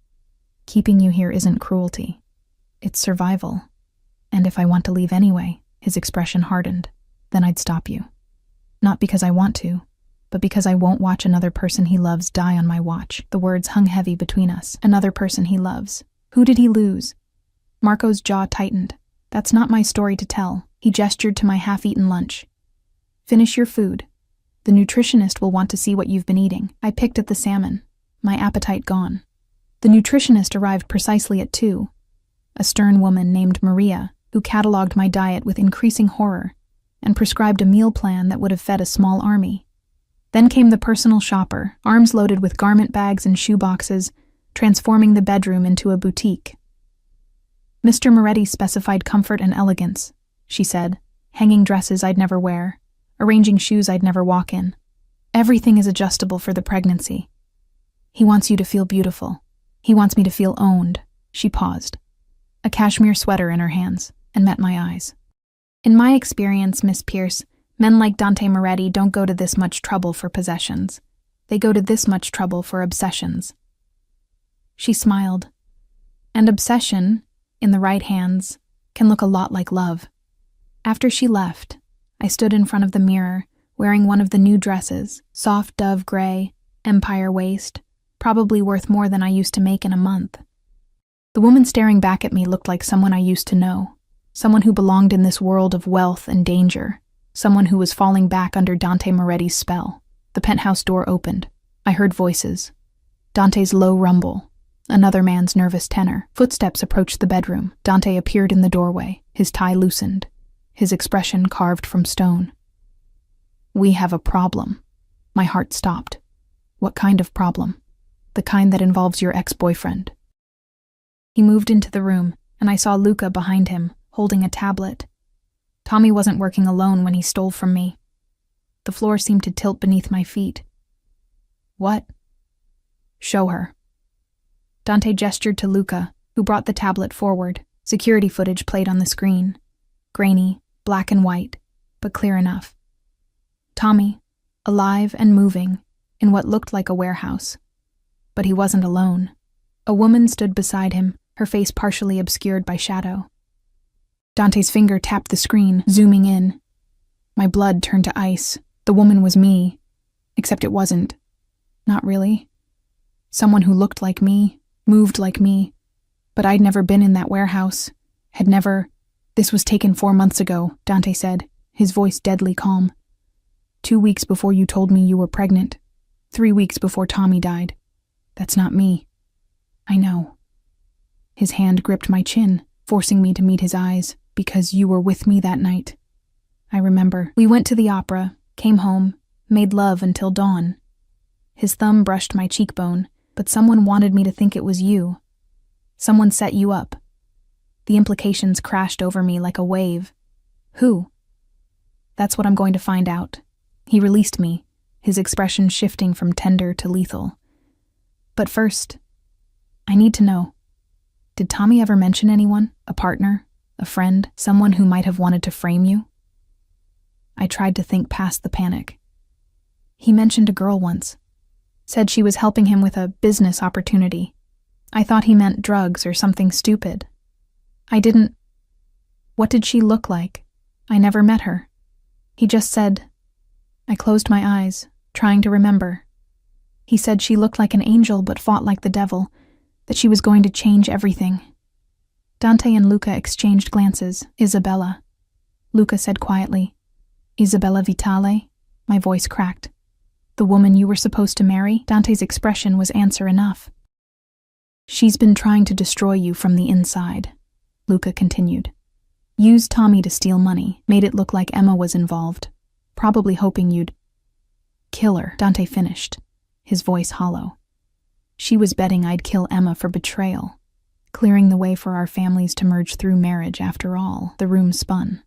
Speaker 1: Keeping you here isn't cruelty. It's survival. And if I want to leave anyway," his expression hardened, "then I'd stop you. Not because I want to, but because I won't watch another person he loves die on my watch." The words hung heavy between us. Another person he loves. Who did he lose? Marco's jaw tightened. "That's not my story to tell." He gestured to my half-eaten lunch. "Finish your food. The nutritionist will want to see what you've been eating." I picked at the salmon, my appetite gone. The nutritionist arrived precisely at 2, a stern woman named Maria, who catalogued my diet with increasing horror and prescribed a meal plan that would have fed a small army. Then came the personal shopper, arms loaded with garment bags and shoe boxes, transforming the bedroom into a boutique. "Mr. Moretti specified comfort and elegance," she said, "hanging dresses I'd never wear, arranging shoes I'd never walk in. Everything is adjustable for the pregnancy. He wants you to feel beautiful. He wants me to feel owned." She paused, a cashmere sweater in her hands, and met my eyes. "In my experience, Miss Pierce, men like Dante Moretti don't go to this much trouble for possessions. They go to this much trouble for obsessions." She smiled. "And obsession, in the right hands, can look a lot like love." After she left, I stood in front of the mirror, wearing one of the new dresses, soft dove gray, empire waist, probably worth more than I used to make in a month. The woman staring back at me looked like someone I used to know, someone who belonged in this world of wealth and danger, someone who was falling back under Dante Moretti's spell. The penthouse door opened. I heard voices. Dante's low rumble, another man's nervous tenor. Footsteps approached the bedroom. Dante appeared in the doorway, his tie loosened, his expression carved from stone. "We have a problem." My heart stopped. "What kind of problem?" "The kind that involves your ex-boyfriend." He moved into the room, and I saw Luca behind him, holding a tablet. Tommy wasn't working alone when he stole from me. The floor seemed to tilt beneath my feet. "What?" "Show her." Dante gestured to Luca, who brought the tablet forward. Security footage played on the screen. Grainy, black and white, but clear enough. Tommy, alive and moving, in what looked like a warehouse. But he wasn't alone. A woman stood beside him, her face partially obscured by shadow. Dante's finger tapped the screen, zooming in. My blood turned to ice. The woman was me, except it wasn't. Not really. Someone who looked like me, moved like me, but I'd never been in that warehouse, had never... "This was taken 4 months ago," Dante said, his voice deadly calm. 2 weeks before you told me you were pregnant. 3 weeks before Tommy died. That's not me. I know. His hand gripped my chin, forcing me to meet his eyes, because you were with me that night. I remember. We went to the opera, came home, made love until dawn. His thumb brushed my cheekbone, but someone wanted me to think it was you. Someone set you up. The implications crashed over me like a wave. Who? That's what I'm going to find out. He released me, his expression shifting from tender to lethal. But first, I need to know. Did Tommy ever mention anyone? A partner? A friend? Someone who might have wanted to frame you? I tried to think past the panic. He mentioned a girl once. Said she was helping him with a business opportunity. I thought he meant drugs or something stupid. I didn't... What did she look like? I never met her. He just said, I closed my eyes, trying to remember. He said she looked like an angel but fought like the devil, that she was going to change everything. Dante and Luca exchanged glances. Isabella. Luca said quietly. Isabella Vitale? My voice cracked. The woman you were supposed to marry? Dante's expression was answer enough. She's been trying to destroy you from the inside, Luca continued. Used Tommy to steal money, made it look like Emma was involved, probably hoping you'd kill her, Dante finished, his voice hollow. She was betting I'd kill Emma for betrayal, clearing the way for our families to merge through marriage after all. The room spun.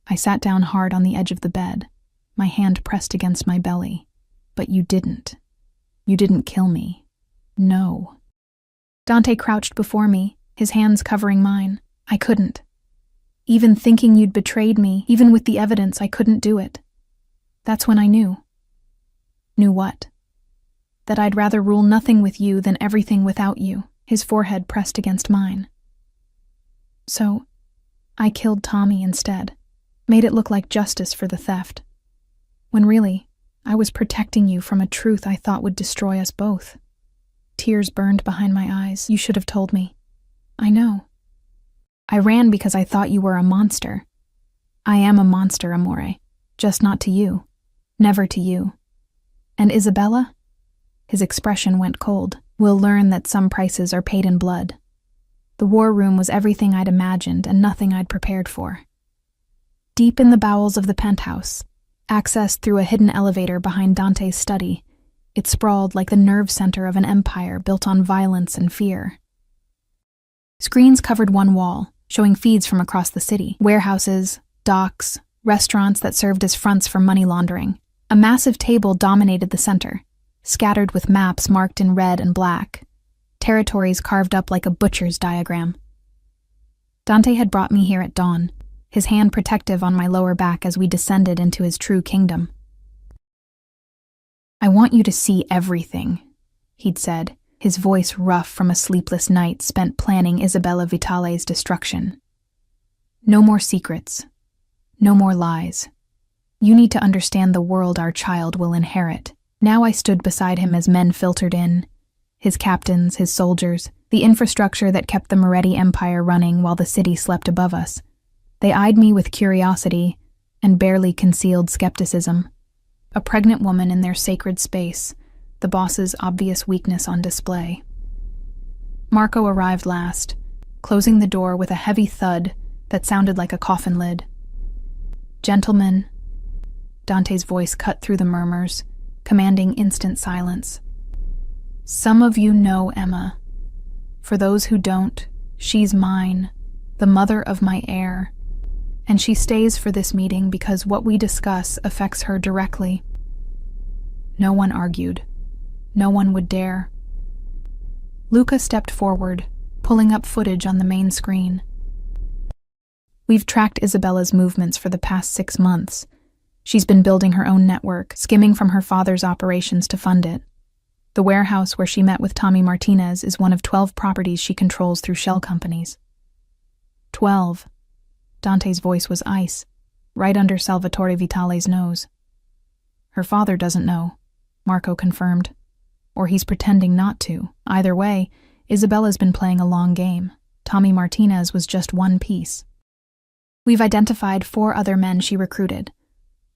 Speaker 1: I sat down hard on the edge of the bed, my hand pressed against my belly. But you didn't. You didn't kill me. No. Dante crouched before me, his hands covering mine. I couldn't. Even thinking you'd betrayed me, even with the evidence, I couldn't do it. That's when I knew. Knew what? That I'd rather rule nothing with you than everything without you, his forehead pressed against mine. So, I killed Tommy instead, made it look like justice for the theft. When really, I was protecting you from a truth I thought would destroy us both. Tears burned behind my eyes. You should have told me. I know. I ran because I thought you were a monster. I am a monster, Amore. Just not to you. Never to you. And Isabella? His expression went cold. We'll learn that some prices are paid in blood. The war room was everything I'd imagined and nothing I'd prepared for. Deep in the bowels of the penthouse, accessed through a hidden elevator behind Dante's study, it sprawled like the nerve center of an empire built on violence and fear. Screens covered one wall, showing feeds from across the city. Warehouses, docks, restaurants that served as fronts for money laundering. A massive table dominated the center, scattered with maps marked in red and black, territories carved up like a butcher's diagram. Dante had brought me here at dawn, his hand protective on my lower back as we descended into his true kingdom. I want you to see everything, he'd said, his voice rough from a sleepless night spent planning Isabella Vitale's destruction. No more secrets. No more lies. You need to understand the world our child will inherit. Now I stood beside him as men filtered in, his captains, his soldiers, the infrastructure that kept the Moretti Empire running while the city slept above us. They eyed me with curiosity and barely concealed skepticism. A pregnant woman in their sacred space, the boss's obvious weakness on display. Marco arrived last, closing the door with a heavy thud that sounded like a coffin lid. Gentlemen, Dante's voice cut through the murmurs, commanding instant silence. Some of you know Emma. For those who don't, she's mine, the mother of my heir. And she stays for this meeting because what we discuss affects her directly. No one argued. No one would dare. Luca stepped forward, pulling up footage on the main screen. We've tracked Isabella's movements for the past 6 months. She's been building her own network, skimming from her father's operations to fund it. The warehouse where she met with Tommy Martinez is one of 12 properties she controls through shell companies. 12. Dante's voice was ice, right under Salvatore Vitale's nose. Her father doesn't know, Marco confirmed. Or he's pretending not to. Either way, Isabella's been playing a long game. Tommy Martinez was just one piece. We've identified 4 other men she recruited.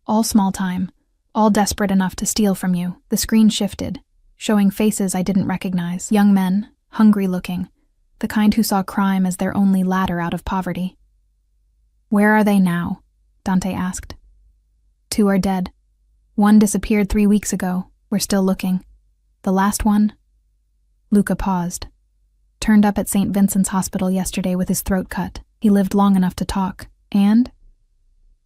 Speaker 1: All small time, all desperate enough to steal from you. The screen shifted, showing faces I didn't recognize. Young men, hungry looking, the kind who saw crime as their only ladder out of poverty. Where are they now? Dante asked. 2 are dead. 1 disappeared 3 weeks ago. We're still looking. The last one? Luca paused. Turned up at St. Vincent's Hospital yesterday with his throat cut. He lived long enough to talk. And?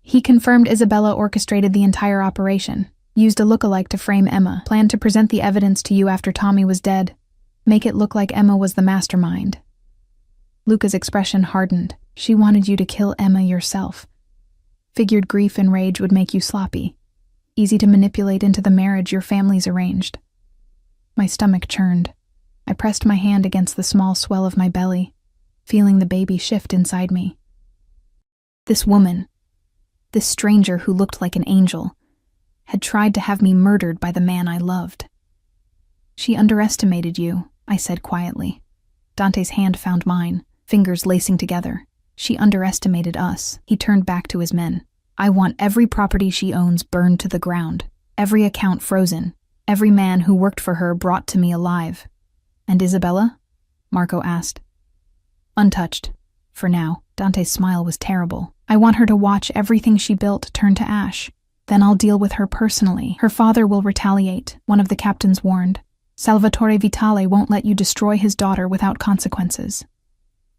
Speaker 1: He confirmed Isabella orchestrated the entire operation, used a look-alike to frame Emma, planned to present the evidence to you after Tommy was dead, make it look like Emma was the mastermind. Luca's expression hardened. She wanted you to kill Emma yourself. Figured grief and rage would make you sloppy. Easy to manipulate into the marriage your families arranged. My stomach churned. I pressed my hand against the small swell of my belly, feeling the baby shift inside me. This woman, this stranger who looked like an angel, had tried to have me murdered by the man I loved. She underestimated you, I said quietly. Dante's hand found mine, fingers lacing together. She underestimated us. He turned back to his men. I want every property she owns burned to the ground, every account frozen, every man who worked for her brought to me alive. And Isabella? Marco asked. Untouched. For now. Dante's smile was terrible. I want her to watch everything she built turn to ash. Then I'll deal with her personally. Her father will retaliate, one of the captains warned. Salvatore Vitale won't let you destroy his daughter without consequences.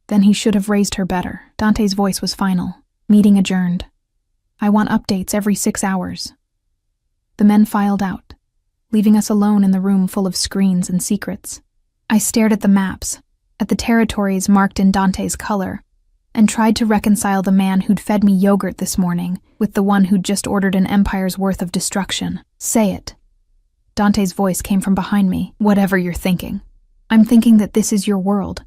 Speaker 1: Then he should have raised her better. Dante's voice was final. Meeting adjourned. I want updates every 6 hours. The men filed out, leaving us alone in the room full of screens and secrets. I stared at the maps, at the territories marked in Dante's color, and tried to reconcile the man who'd fed me yogurt this morning with the one who'd just ordered an empire's worth of destruction. Say it. Dante's voice came from behind me. Whatever you're thinking. I'm thinking that this is your world.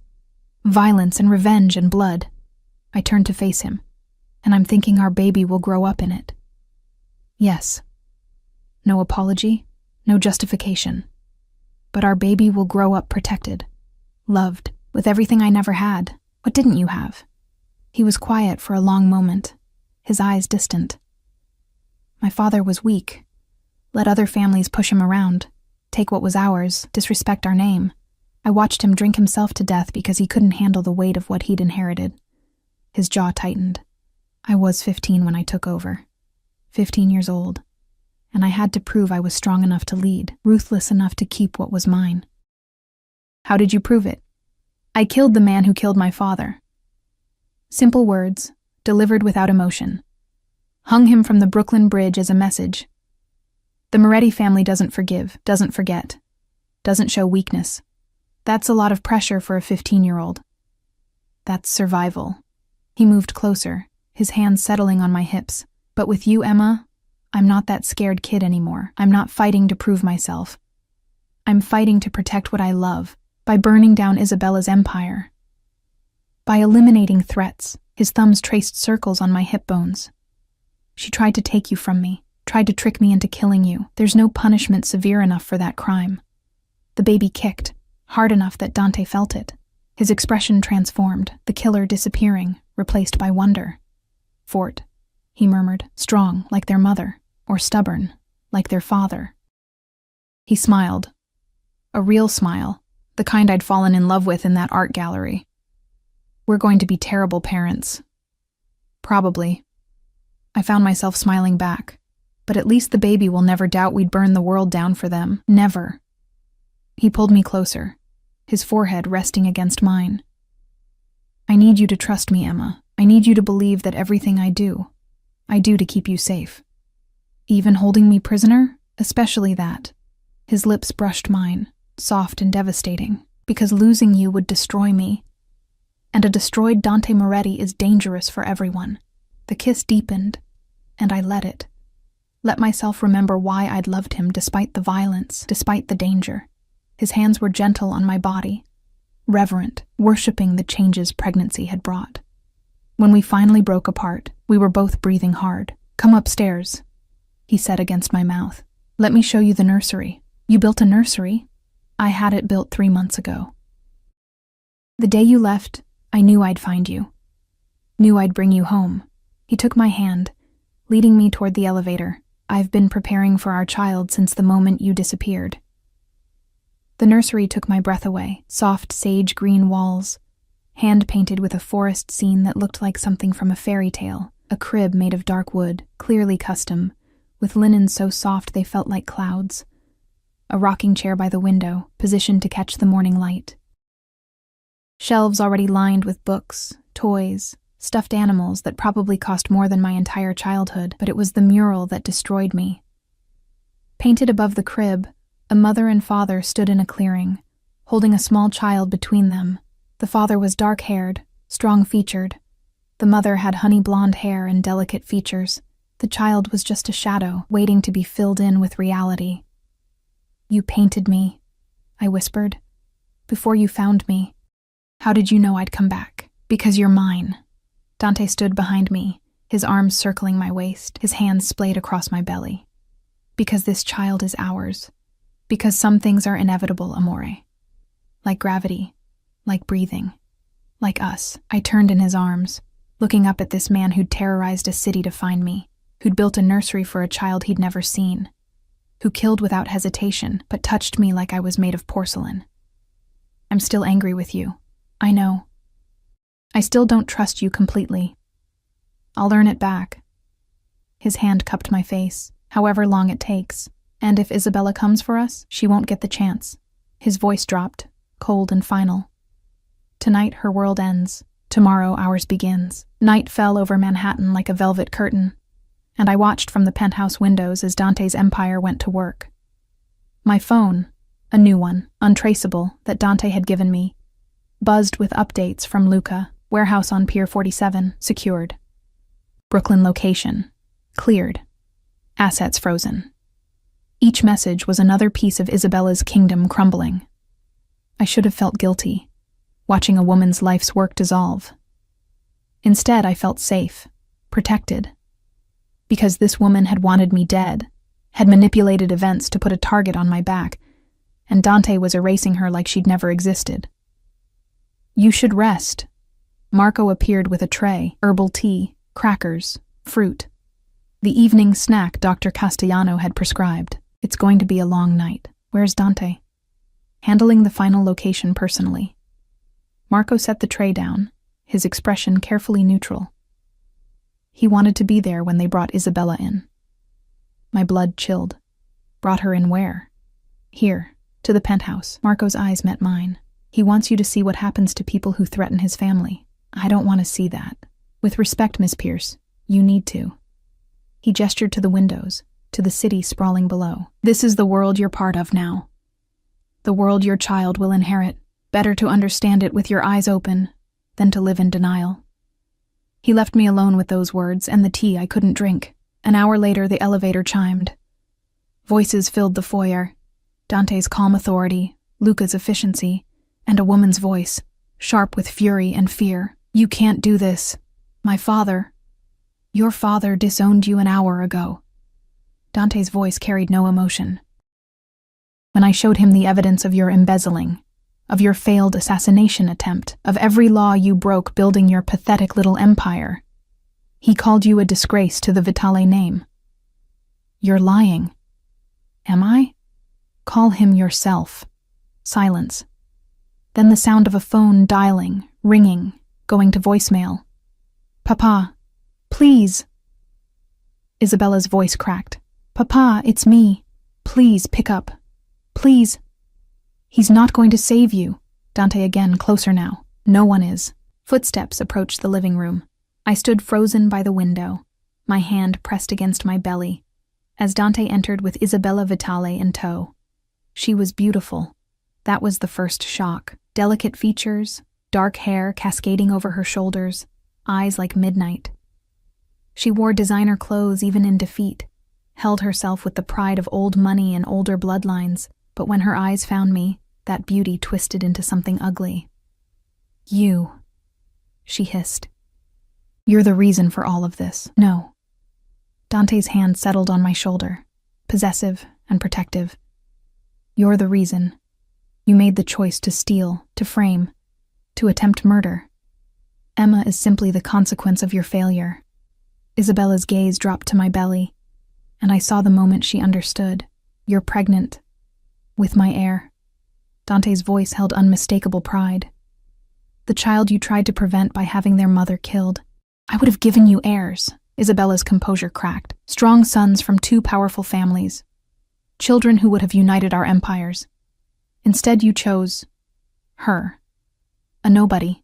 Speaker 1: Violence and revenge and blood. I turned to face him, and I'm thinking our baby will grow up in it. Yes. No apology, no justification. But our baby will grow up protected, loved, with everything I never had. What didn't you have? He was quiet for a long moment, his eyes distant. My father was weak. Let other families push him around, take what was ours, disrespect our name. I watched him drink himself to death because he couldn't handle the weight of what he'd inherited. His jaw tightened. I was 15 when I took over. 15 years old. And I had to prove I was strong enough to lead, ruthless enough to keep what was mine. How did you prove it? I killed the man who killed my father. Simple words, delivered without emotion. Hung him from the Brooklyn Bridge as a message. The Moretti family doesn't forgive, doesn't forget, doesn't show weakness. That's a lot of pressure for a 15-year-old. That's survival. He moved closer, his hands settling on my hips. But with you, Emma, I'm not that scared kid anymore. I'm not fighting to prove myself. I'm fighting to protect what I love, by burning down Isabella's empire. By eliminating threats. His thumbs traced circles on my hip bones. She tried to take you from me, tried to trick me into killing you. There's no punishment severe enough for that crime. The baby kicked, hard enough that Dante felt it. His expression transformed, the killer disappearing, replaced by wonder. Fort, he murmured, strong, like their mother, or stubborn, like their father. He smiled. A real smile, the kind I'd fallen in love with in that art gallery. We're going to be terrible parents. Probably. I found myself smiling back. But at least the baby will never doubt we'd burn the world down for them. Never. He pulled me closer, his forehead resting against mine. I need you to trust me, Emma. I need you to believe that everything I do to keep you safe. Even holding me prisoner? Especially that. His lips brushed mine, soft and devastating, because losing you would destroy me. And a destroyed Dante Moretti is dangerous for everyone. The kiss deepened, and I let it. Let myself remember why I'd loved him despite the violence, despite the danger. His hands were gentle on my body, reverent, worshipping the changes pregnancy had brought. When we finally broke apart, we were both breathing hard. Come upstairs, he said against my mouth. Let me show you the nursery. You built a nursery? I had it built 3 months ago. The day you left, I knew I'd find you. Knew I'd bring you home. He took my hand, leading me toward the elevator. I've been preparing for our child since the moment you disappeared. The nursery took my breath away. Soft sage green walls, hand-painted with a forest scene that looked like something from a fairy tale. A crib made of dark wood, clearly custom, with linens so soft they felt like clouds. A rocking chair by the window, positioned to catch the morning light. Shelves already lined with books, toys, stuffed animals that probably cost more than my entire childhood, but it was the mural that destroyed me. Painted above the crib, a mother and father stood in a clearing, holding a small child between them. The father was dark-haired, strong-featured. The mother had honey-blonde hair and delicate features. The child was just a shadow, waiting to be filled in with reality. You painted me, I whispered, before you found me. How did you know I'd come back? Because you're mine. Dante stood behind me, his arms circling my waist, his hands splayed across my belly. Because this child is ours. Because some things are inevitable, amore. Like gravity, like breathing, like us. I turned in his arms, looking up at this man who'd terrorized a city to find me, who'd built a nursery for a child he'd never seen, who killed without hesitation but touched me like I was made of porcelain. I'm still angry with you. I know. I still don't trust you completely. I'll earn it back. His hand cupped my face, however long it takes, and if Isabella comes for us, she won't get the chance. His voice dropped, cold and final. Tonight her world ends. Tomorrow ours begins. Night fell over Manhattan like a velvet curtain, and I watched from the penthouse windows as Dante's empire went to work. My phone, a new one, untraceable, that Dante had given me, buzzed with updates from Luca, warehouse on Pier 47, secured. Brooklyn location, cleared. Assets frozen. Each message was another piece of Isabella's kingdom crumbling. I should have felt guilty, watching a woman's life's work dissolve. Instead, I felt safe, protected. Because this woman had wanted me dead, had manipulated events to put a target on my back, and Dante was erasing her like she'd never existed. You should rest. Marco appeared with a tray, herbal tea, crackers, fruit. The evening snack Dr. Castellano had prescribed. It's going to be a long night. Where's Dante? Handling the final location personally. Marco set the tray down, his expression carefully neutral. He wanted to be there when they brought Isabella in. My blood chilled. Brought her in where? Here, to the penthouse. Marco's eyes met mine. He wants you to see what happens to people who threaten his family. I don't want to see that. With respect, Miss Pierce, you need to. He gestured to the windows, to the city sprawling below. This is the world you're part of now. The world your child will inherit. Better to understand it with your eyes open than to live in denial. He left me alone with those words and the tea I couldn't drink. An hour later, the elevator chimed. Voices filled the foyer. Dante's calm authority, Luca's efficiency, and a woman's voice, sharp with fury and fear. You can't do this. My father. Your father disowned you an hour ago. Dante's voice carried no emotion. When I showed him the evidence of your embezzling, of your failed assassination attempt, of every law you broke building your pathetic little empire, he called you a disgrace to the Vitale name. You're lying. Am I? Call him yourself. Silence. Then the sound of a phone dialing, ringing, going to voicemail. Papa, please. Isabella's voice cracked. Papa, it's me. Please pick up. Please. He's not going to save you. Dante again, closer now. No one is. Footsteps approached the living room. I stood frozen by the window, my hand pressed against my belly, as Dante entered with Isabella Vitale in tow. She was beautiful. That was the first shock. Delicate features, dark hair cascading over her shoulders, eyes like midnight. She wore designer clothes even in defeat, held herself with the pride of old money and older bloodlines, but when her eyes found me, that beauty twisted into something ugly. You, she hissed. You're the reason for all of this. No. Dante's hand settled on my shoulder, possessive and protective. You're the reason. You made the choice to steal, to frame, to attempt murder. Emma is simply the consequence of your failure. Isabella's gaze dropped to my belly, and I saw the moment she understood. You're pregnant. With my heir. Dante's voice held unmistakable pride. The child you tried to prevent by having their mother killed. I would have given you heirs. Isabella's composure cracked. Strong sons from two powerful families. Children who would have united our empires. Instead you chose her. A nobody.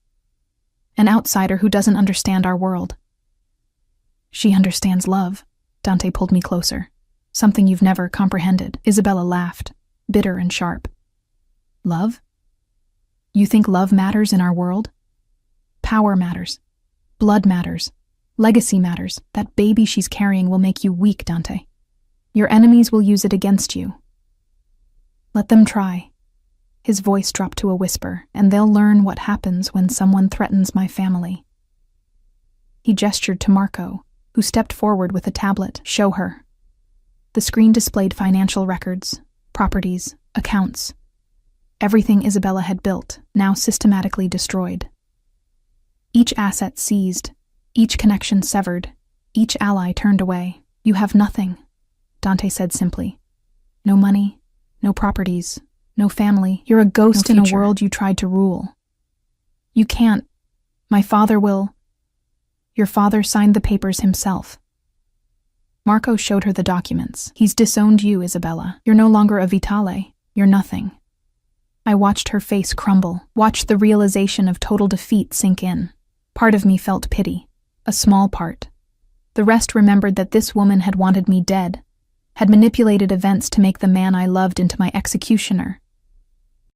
Speaker 1: An outsider who doesn't understand our world. She understands love. Dante pulled me closer. Something you've never comprehended. Isabella laughed, bitter and sharp. Love? You think love matters in our world? Power matters. Blood matters. Legacy matters. That baby she's carrying will make you weak, Dante. Your enemies will use it against you. Let them try. His voice dropped to a whisper, and they'll learn what happens when someone threatens my family. He gestured to Marco, who stepped forward with a tablet. Show her. The screen displayed financial records, properties, accounts. Everything Isabella had built, now systematically destroyed. Each asset seized, each connection severed, each ally turned away. "You have nothing," Dante said simply. "No money, no properties, no family. You're a ghost in a world you tried to rule. You can't. My father will." "Your father signed the papers himself." Marco showed her the documents. "He's disowned you, Isabella. You're no longer a Vitale. You're nothing." I watched her face crumble, watched the realization of total defeat sink in. Part of me felt pity, a small part. The rest remembered that this woman had wanted me dead, had manipulated events to make the man I loved into my executioner.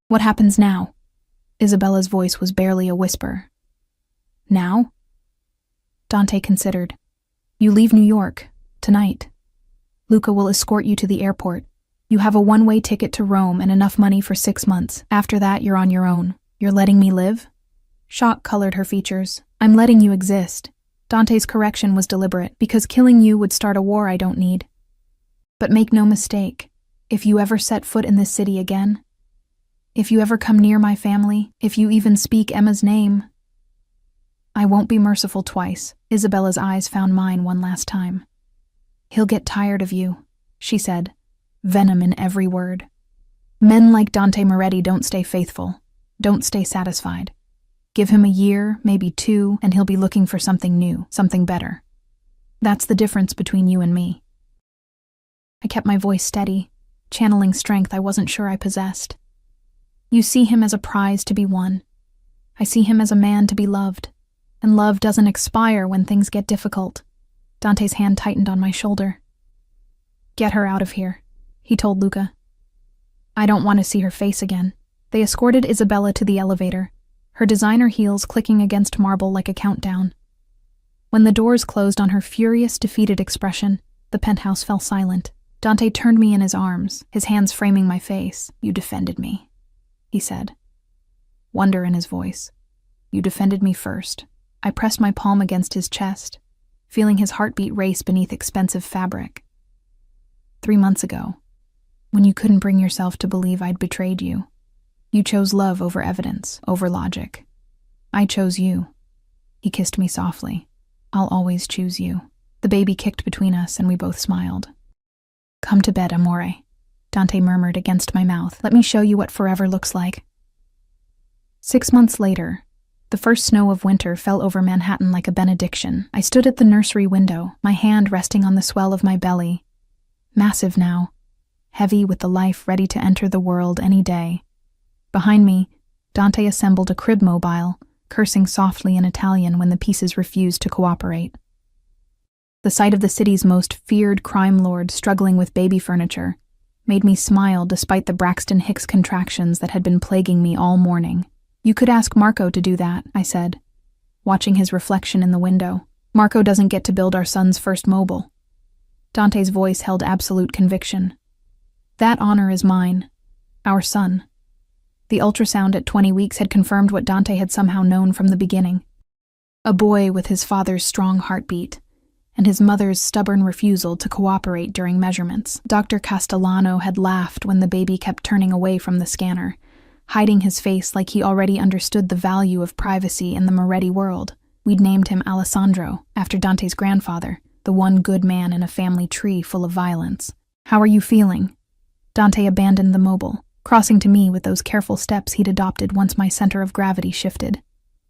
Speaker 1: "What happens now?" Isabella's voice was barely a whisper. "Now?" Dante considered. "You leave New York, tonight. Luca will escort you to the airport. You have a one-way ticket to Rome and enough money for 6 months. After that, you're on your own. You're letting me live?" Shock colored her features. "I'm letting you exist." Dante's correction was deliberate, because killing you would start a war I don't need. "But make no mistake, if you ever set foot in this city again, if you ever come near my family, if you even speak Emma's name, I won't be merciful twice." Isabella's eyes found mine one last time. "He'll get tired of you," she said, venom in every word. "Men like Dante Moretti don't stay faithful, don't stay satisfied. Give him a year, maybe 2, and he'll be looking for something new, something better. That's the difference between you and me." I kept my voice steady, channeling strength I wasn't sure I possessed. "You see him as a prize to be won. I see him as a man to be loved. And love doesn't expire when things get difficult." Dante's hand tightened on my shoulder. "Get her out of here," he told Luca. "I don't want to see her face again." They escorted Isabella to the elevator, her designer heels clicking against marble like a countdown. When the doors closed on her furious, defeated expression, the penthouse fell silent. Dante turned me in his arms, his hands framing my face. "You defended me," he said. Wonder in his voice. "You defended me first." I pressed my palm against his chest, feeling his heartbeat race beneath expensive fabric. 3 months ago, when you couldn't bring yourself to believe I'd betrayed you, you chose love over evidence, over logic. I chose you. He kissed me softly. "I'll always choose you." The baby kicked between us and we both smiled. "Come to bed, amore," Dante murmured against my mouth. "Let me show you what forever looks like." 6 months later, the first snow of winter fell over Manhattan like a benediction. I stood at the nursery window, my hand resting on the swell of my belly. Massive now, heavy with the life ready to enter the world any day. Behind me, Dante assembled a crib mobile, cursing softly in Italian when the pieces refused to cooperate. The sight of the city's most feared crime lord struggling with baby furniture made me smile despite the Braxton Hicks contractions that had been plaguing me all morning. "You could ask Marco to do that," I said, watching his reflection in the window. "Marco doesn't get to build our son's first mobile." Dante's voice held absolute conviction. "That honor is mine, our son." The ultrasound at 20 weeks had confirmed what Dante had somehow known from the beginning. A boy with his father's strong heartbeat, and his mother's stubborn refusal to cooperate during measurements. Dr. Castellano had laughed when the baby kept turning away from the scanner, hiding his face like he already understood the value of privacy in the Moretti world. We'd named him Alessandro, after Dante's grandfather, the one good man in a family tree full of violence. "How are you feeling?" Dante abandoned the mobile, crossing to me with those careful steps he'd adopted once my center of gravity shifted.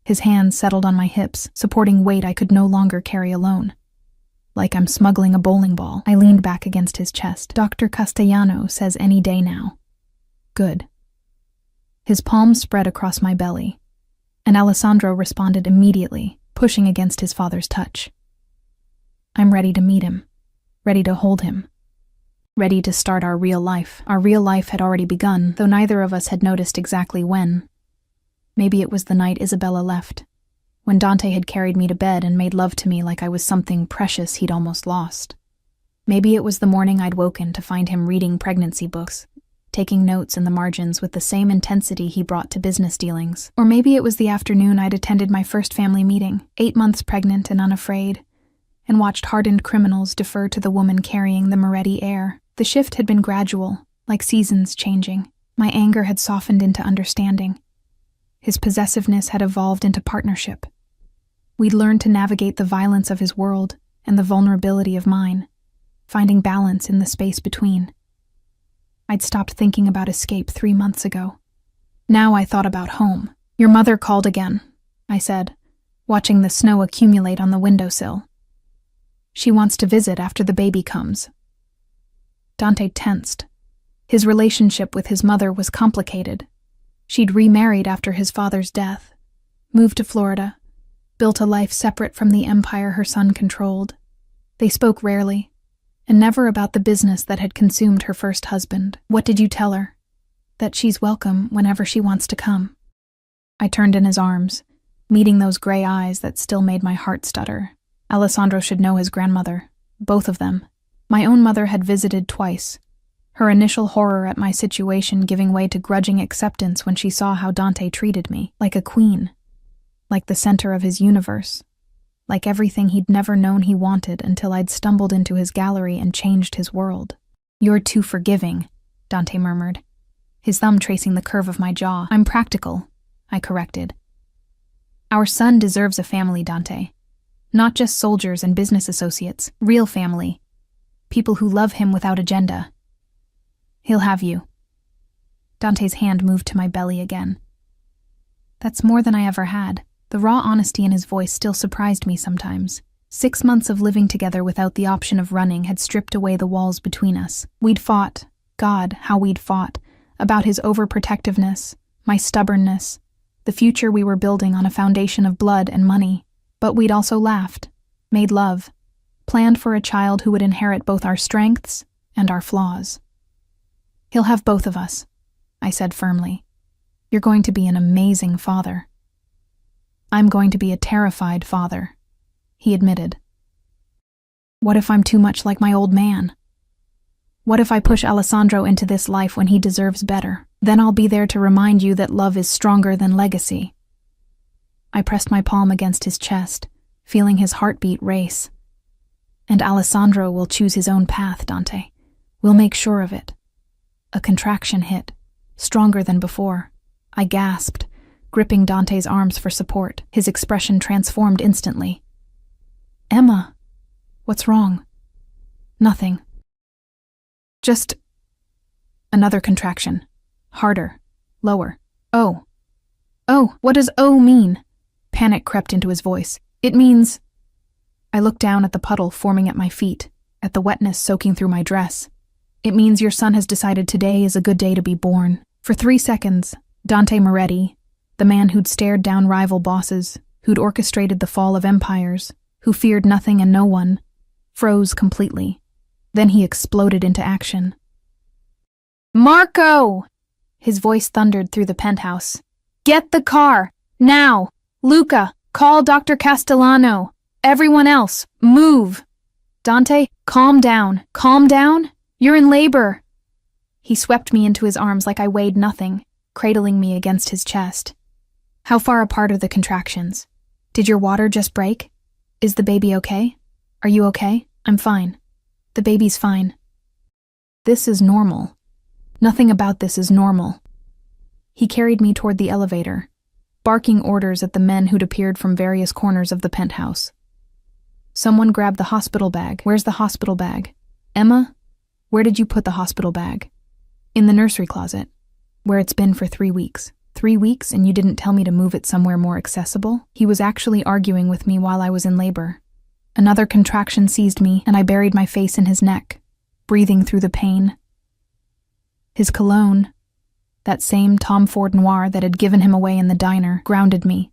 Speaker 1: His hands settled on my hips, supporting weight I could no longer carry alone. Like I'm smuggling a bowling ball, I leaned back against his chest. "Dr. Castellano says any day now." "Good." His palms spread across my belly, and Alessandro responded immediately, pushing against his father's touch. "I'm ready to meet him, ready to hold him, ready to start our real life." Our real life had already begun, though neither of us had noticed exactly when. Maybe it was the night Isabella left, when Dante had carried me to bed and made love to me like I was something precious he'd almost lost. Maybe it was the morning I'd woken to find him reading pregnancy books, taking notes in the margins with the same intensity he brought to business dealings. Or maybe it was the afternoon I'd attended my first family meeting, 8 months pregnant and unafraid, and watched hardened criminals defer to the woman carrying the Moretti air. The shift had been gradual, like seasons changing. My anger had softened into understanding. His possessiveness had evolved into partnership. We'd learned to navigate the violence of his world and the vulnerability of mine, finding balance in the space between. I'd stopped thinking about escape 3 months ago. Now I thought about home. "Your mother called again," I said, watching the snow accumulate on the windowsill. "She wants to visit after the baby comes." Dante tensed. His relationship with his mother was complicated. She'd remarried after his father's death, moved to Florida, built a life separate from the empire her son controlled. They spoke rarely, and never about the business that had consumed her first husband. "What did you tell her?" "That she's welcome whenever she wants to come." I turned in his arms, meeting those gray eyes that still made my heart stutter. Alessandro should know his grandmother, both of them. My own mother had visited twice, her initial horror at my situation giving way to grudging acceptance when she saw how Dante treated me, like a queen, like the center of his universe, like everything he'd never known he wanted until I'd stumbled into his gallery and changed his world. "You're too forgiving," Dante murmured, his thumb tracing the curve of my jaw. "I'm practical," I corrected. "Our son deserves a family, Dante. Not just soldiers and business associates, real family. People who love him without agenda. He'll have you." Dante's hand moved to my belly again. That's more than I ever had. The raw honesty in his voice still surprised me sometimes. 6 months of living together without the option of running had stripped away the walls between us. We'd fought, God, how we'd fought, about his overprotectiveness, my stubbornness, the future we were building on a foundation of blood and money. But we'd also laughed, made love, planned for a child who would inherit both our strengths and our flaws. "He'll have both of us," I said firmly. "You're going to be an amazing father." "I'm going to be a terrified father," he admitted. "What if I'm too much like my old man? What if I push Alessandro into this life when he deserves better? Then I'll be there to remind you that love is stronger than legacy." I pressed my palm against his chest, feeling his heartbeat race. "And Alessandro will choose his own path, Dante. We'll make sure of it." A contraction hit, stronger than before. I gasped, gripping Dante's arms for support. His expression transformed instantly. "Emma, what's wrong?" "Nothing. Just..." Another contraction. Harder. Lower. "Oh. Oh, what does oh mean?" Panic crept into his voice. "It means..." I looked down at the puddle forming at my feet, at the wetness soaking through my dress. "It means your son has decided today is a good day to be born." For 3 seconds, Dante Moretti, the man who'd stared down rival bosses, who'd orchestrated the fall of empires, who feared nothing and no one, froze completely. Then he exploded into action. "Marco!" His voice thundered through the penthouse. "Get the car! Now! Luca, call Dr. Castellano! Everyone else, move! Dante, calm down! Calm down! You're in labor!" He swept me into his arms like I weighed nothing, cradling me against his chest. "How far apart are the contractions? Did your water just break? Is the baby okay? Are you okay?" "I'm fine. The baby's fine." "This is normal. Nothing about this is normal." He carried me toward the elevator, barking orders at the men who'd appeared from various corners of the penthouse. Someone grabbed the hospital bag. "Where's the hospital bag? Emma, where did you put the hospital bag?" "In the nursery closet, where it's been for 3 weeks. 3 weeks and you didn't tell me to move it somewhere more accessible?" He was actually arguing with me while I was in labor. Another contraction seized me, and I buried my face in his neck, breathing through the pain. His cologne, that same Tom Ford Noir that had given him away in the diner, grounded me,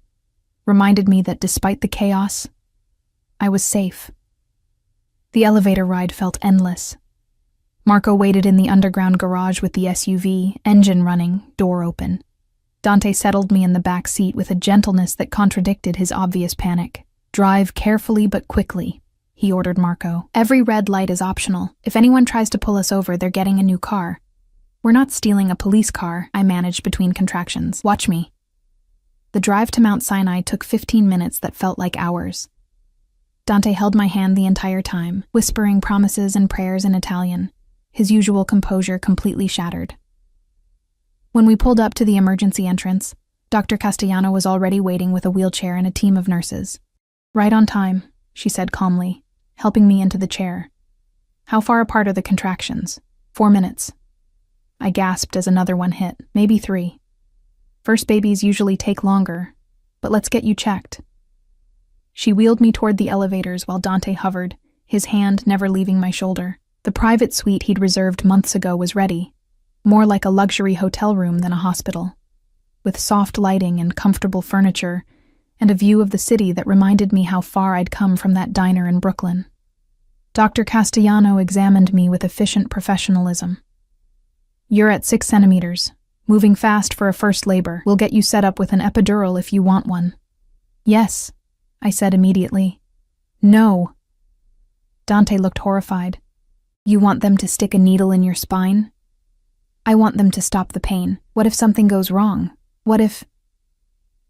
Speaker 1: reminded me that despite the chaos, I was safe. The elevator ride felt endless. Marco waited in the underground garage with the SUV, engine running, door open. Dante settled me in the back seat with a gentleness that contradicted his obvious panic. "Drive carefully but quickly," he ordered Marco. "Every red light is optional. If anyone tries to pull us over, they're getting a new car." "We're not stealing a police car," I managed between contractions. "Watch me." The drive to Mount Sinai took 15 minutes that felt like hours. Dante held my hand the entire time, whispering promises and prayers in Italian, his usual composure completely shattered. When we pulled up to the emergency entrance, Dr. Castellano was already waiting with a wheelchair and a team of nurses. "Right on time," she said calmly, helping me into the chair. "How far apart are the contractions?" 4 minutes. I gasped as another one hit, maybe 3. First babies usually take longer, but let's get you checked. She wheeled me toward the elevators while Dante hovered, his hand never leaving my shoulder. The private suite he'd reserved months ago was ready, more like a luxury hotel room than a hospital, with soft lighting and comfortable furniture, and a view of the city that reminded me how far I'd come from that diner in Brooklyn. Dr. Castellano examined me with efficient professionalism. "You're at 6 centimeters. Moving fast for a first labor. We'll get you set up with an epidural if you want one." "Yes," I said immediately. "No." Dante looked horrified. "You want them to stick a needle in your spine?" "I want them to stop the pain. What if something goes wrong? What if—"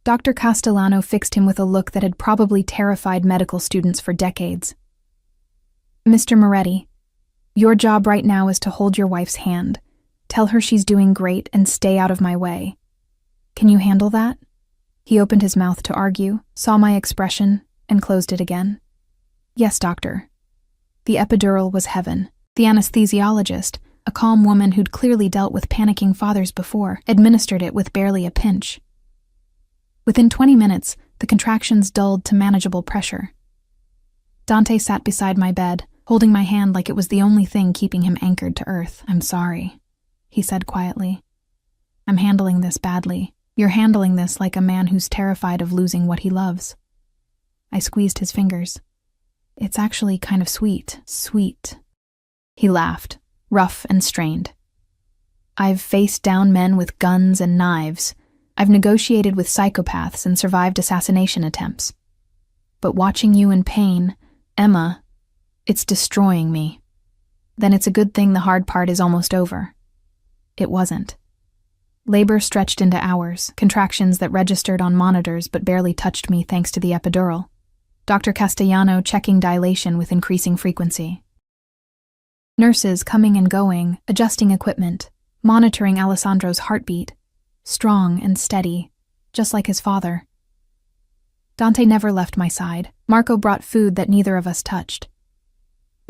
Speaker 1: Dr. Castellano fixed him with a look that had probably terrified medical students for decades. "Mr. Moretti, your job right now is to hold your wife's hand. Tell her she's doing great and stay out of my way. Can you handle that?" He opened his mouth to argue, saw my expression, and closed it again. "Yes, doctor." The epidural was heaven. The anesthesiologist, a calm woman who'd clearly dealt with panicking fathers before, administered it with barely a pinch. Within 20 minutes, the contractions dulled to manageable pressure. Dante sat beside my bed, holding my hand like it was the only thing keeping him anchored to earth. "I'm sorry," he said quietly. "I'm handling this badly. You're handling this like a man who's terrified of losing what he loves." I squeezed his fingers. "It's actually kind of sweet. Sweet." He laughed, rough and strained. "I've faced down men with guns and knives. I've negotiated with psychopaths and survived assassination attempts. But watching you in pain, Emma, it's destroying me. Then it's a good thing the hard part is almost over." It wasn't. Labor stretched into hours, contractions that registered on monitors but barely touched me thanks to the epidural. Dr. Castellano checking dilation with increasing frequency. Nurses coming and going, adjusting equipment, monitoring Alessandro's heartbeat, strong and steady, just like his father. Dante never left my side. Marco brought food that neither of us touched.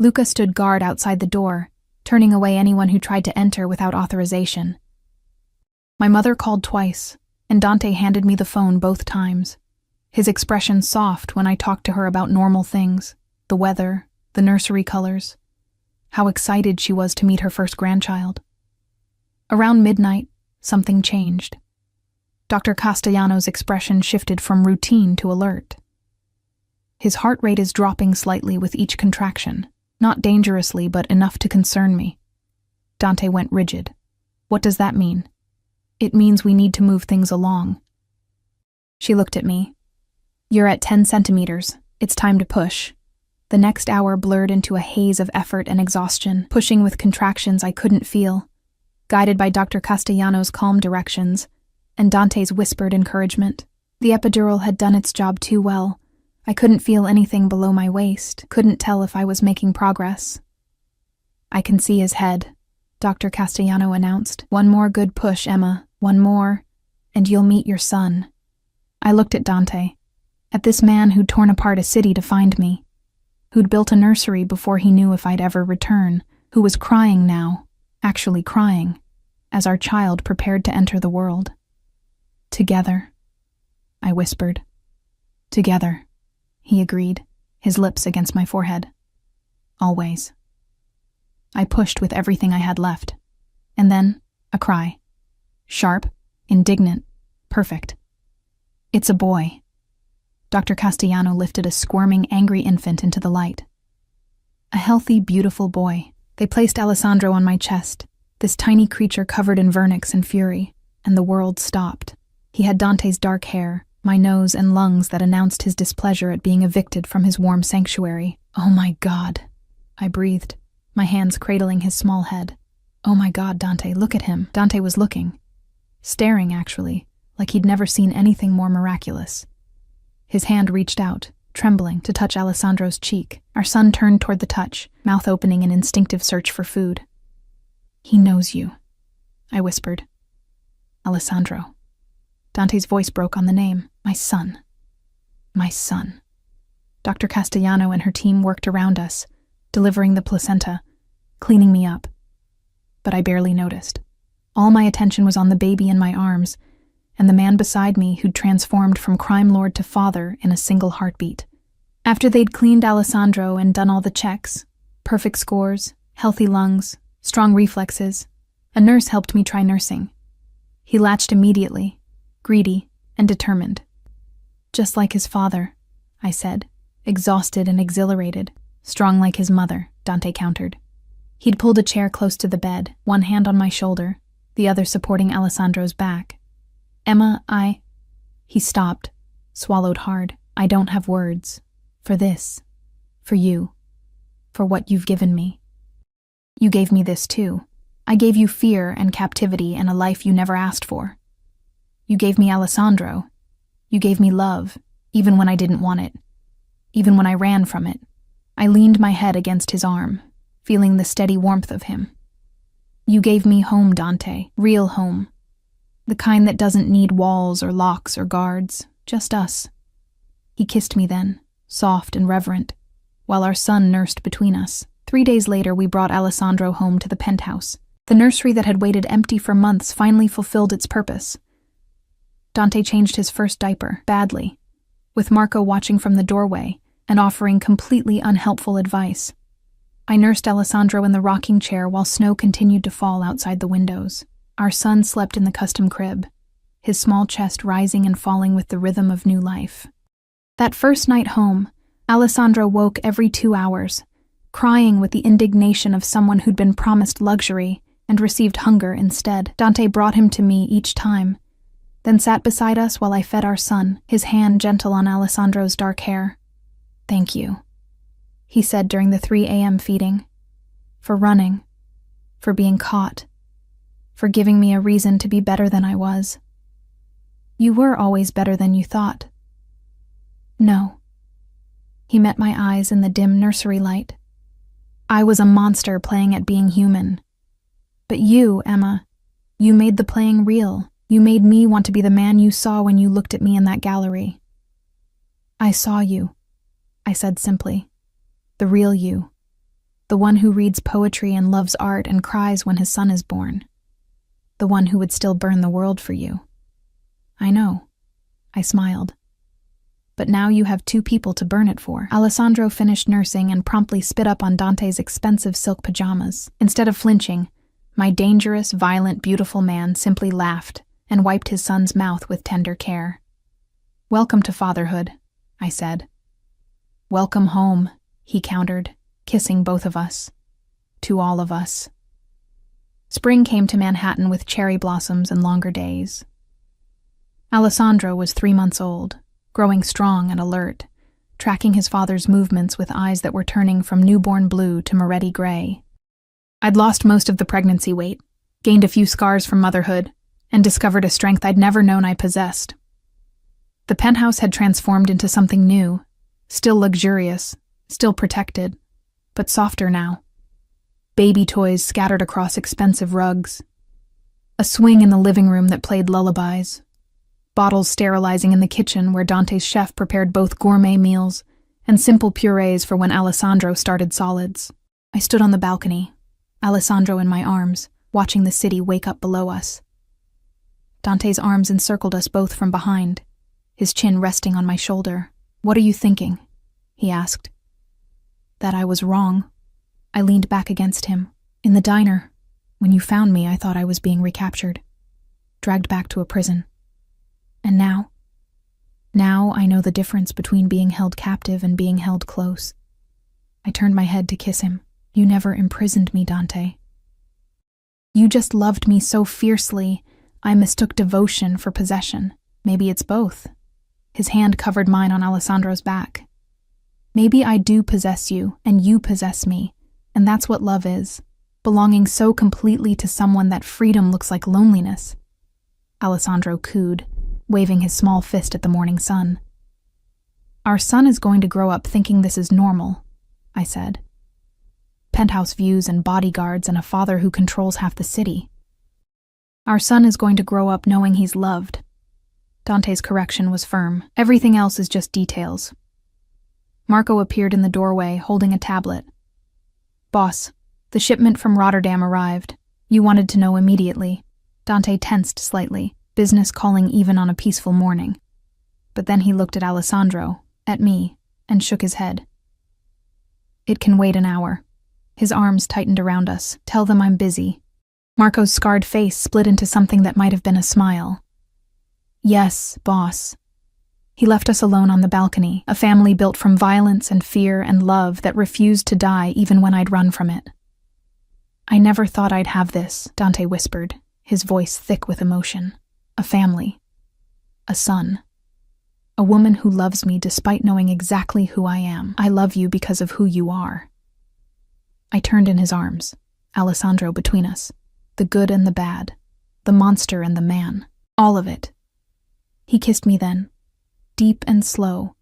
Speaker 1: Luca stood guard outside the door, turning away anyone who tried to enter without authorization. My mother called twice, and Dante handed me the phone both times, his expression soft when I talked to her about normal things, the weather, the nursery colors, how excited she was to meet her first grandchild. Around midnight, something changed. Dr. Castellano's expression shifted from routine to alert. His heart rate is dropping slightly with each contraction, not dangerously, but enough to concern me. Dante went rigid. "What does that mean?" "It means we need to move things along." She looked at me. "You're at 10 centimeters. It's time to push." The next hour blurred into a haze of effort and exhaustion, pushing with contractions I couldn't feel, guided by Dr. Castellano's calm directions and Dante's whispered encouragement. The epidural had done its job too well. I couldn't feel anything below my waist, couldn't tell if I was making progress. "I can see his head," Dr. Castellano announced. "One more good push, Emma. One more, and you'll meet your son." I looked at Dante, at this man who'd torn apart a city to find me, who'd built a nursery before he knew if I'd ever return, who was crying now, actually crying, as our child prepared to enter the world. "Together," I whispered. "Together," he agreed, his lips against my forehead. "Always." I pushed with everything I had left. And then, a cry. Sharp, indignant, perfect. "It's a boy." Dr. Castellano lifted a squirming, angry infant into the light. A healthy, beautiful boy. They placed Alessandro on my chest, this tiny creature covered in vernix and fury, and the world stopped. He had Dante's dark hair, my nose and lungs that announced his displeasure at being evicted from his warm sanctuary. "Oh my God," I breathed, my hands cradling his small head. "Oh my God, Dante, look at him." Dante was looking. Staring, actually, like he'd never seen anything more miraculous. His hand reached out, trembling, to touch Alessandro's cheek. Our son turned toward the touch, mouth opening in instinctive search for food. "He knows you," I whispered. "Alessandro." Dante's voice broke on the name. "My son. My son." Dr. Castellano and her team worked around us, delivering the placenta, cleaning me up. But I barely noticed. All my attention was on the baby in my arms, and the man beside me who'd transformed from crime lord to father in a single heartbeat. After they'd cleaned Alessandro and done all the checks, perfect scores, healthy lungs, strong reflexes, a nurse helped me try nursing. He latched immediately, greedy and determined. "Just like his father," I said, exhausted and exhilarated. "Strong like his mother," Dante countered. He'd pulled a chair close to the bed, one hand on my shoulder, the other supporting Alessandro's back. "Emma, He stopped, swallowed hard. "I don't have words. For this. For you. For what you've given me. You gave me this too. I gave you fear and captivity and a life you never asked for. You gave me Alessandro. You gave me love, even when I didn't want it. Even when I ran from it. I leaned my head against his arm, feeling the steady warmth of him. You gave me home, Dante, real home. The kind that doesn't need walls or locks or guards, just us." He kissed me then, soft and reverent, while our son nursed between us. 3 days later, we brought Alessandro home to the penthouse. The nursery that had waited empty for months finally fulfilled its purpose. Dante changed his first diaper, badly, with Marco watching from the doorway and offering completely unhelpful advice. I nursed Alessandro in the rocking chair while snow continued to fall outside the windows. Our son slept in the custom crib, his small chest rising and falling with the rhythm of new life. That first night home, Alessandro woke every 2 hours, crying with the indignation of someone who'd been promised luxury and received hunger instead. Dante brought him to me each time, then sat beside us while I fed our son, his hand gentle on Alessandro's dark hair. "Thank you," he said during the 3 a.m. feeding. "For running, for being caught, for giving me a reason to be better than I was. You were always better than you thought." "No." He met my eyes in the dim nursery light. "I was a monster playing at being human. But you, Emma, you made the playing real. You made me want to be the man you saw when you looked at me in that gallery." "I saw you," I said simply. "The real you. The one who reads poetry and loves art and cries when his son is born. The one who would still burn the world for you." "I know," I smiled. "But now you have 2 people to burn it for." Alessandro finished nursing and promptly spit up on Dante's expensive silk pajamas. Instead of flinching, my dangerous, violent, beautiful man simply laughed and wiped his son's mouth with tender care. "Welcome to fatherhood," I said. "Welcome home," he countered, kissing both of us. "To all of us." Spring came to Manhattan with cherry blossoms and longer days. Alessandro was 3 months old, growing strong and alert, tracking his father's movements with eyes that were turning from newborn blue to Moretti gray. I'd lost most of the pregnancy weight, gained a few scars from motherhood, and discovered a strength I'd never known I possessed. The penthouse had transformed into something new, still luxurious, still protected, but softer now. Baby toys scattered across expensive rugs. A swing in the living room that played lullabies. Bottles sterilizing in the kitchen where Dante's chef prepared both gourmet meals and simple purees for when Alessandro started solids. I stood on the balcony, Alessandro in my arms, watching the city wake up below us. Dante's arms encircled us both from behind, his chin resting on my shoulder. "What are you thinking?" he asked. "That I was wrong." I leaned back against him. "In the diner, when you found me, I thought I was being recaptured, dragged back to a prison. And now? Now I know the difference between being held captive and being held close." I turned my head to kiss him. "You never imprisoned me, Dante. You just loved me so fiercely, I mistook devotion for possession. Maybe it's both." His hand covered mine on Alessandro's back. "Maybe I do possess you, and you possess me, and that's what love is, belonging so completely to someone that freedom looks like loneliness." Alessandro cooed, waving his small fist at the morning sun. Our son is going to grow up thinking this is normal, I said. Penthouse views and bodyguards and a father who controls half the city. Our son is going to grow up knowing he's loved. Dante's correction was firm. Everything else is just details. Marco appeared in the doorway, holding a tablet. Boss, the shipment from Rotterdam arrived. You wanted to know immediately. Dante tensed slightly, business calling even on a peaceful morning. But then he looked at Alessandro, at me, and shook his head. It can wait an hour. His arms tightened around us. Tell them I'm busy. Marco's scarred face split into something that might have been a smile. Yes, boss. He left us alone on the balcony, a family built from violence and fear and love that refused to die even when I'd run from it. I never thought I'd have this, Dante whispered, his voice thick with emotion. A family. A son. A woman who loves me despite knowing exactly who I am. I love you because of who you are. I turned in his arms, Alessandro between us. The good and the bad. The monster and the man. All of it. He kissed me then, deep and slow,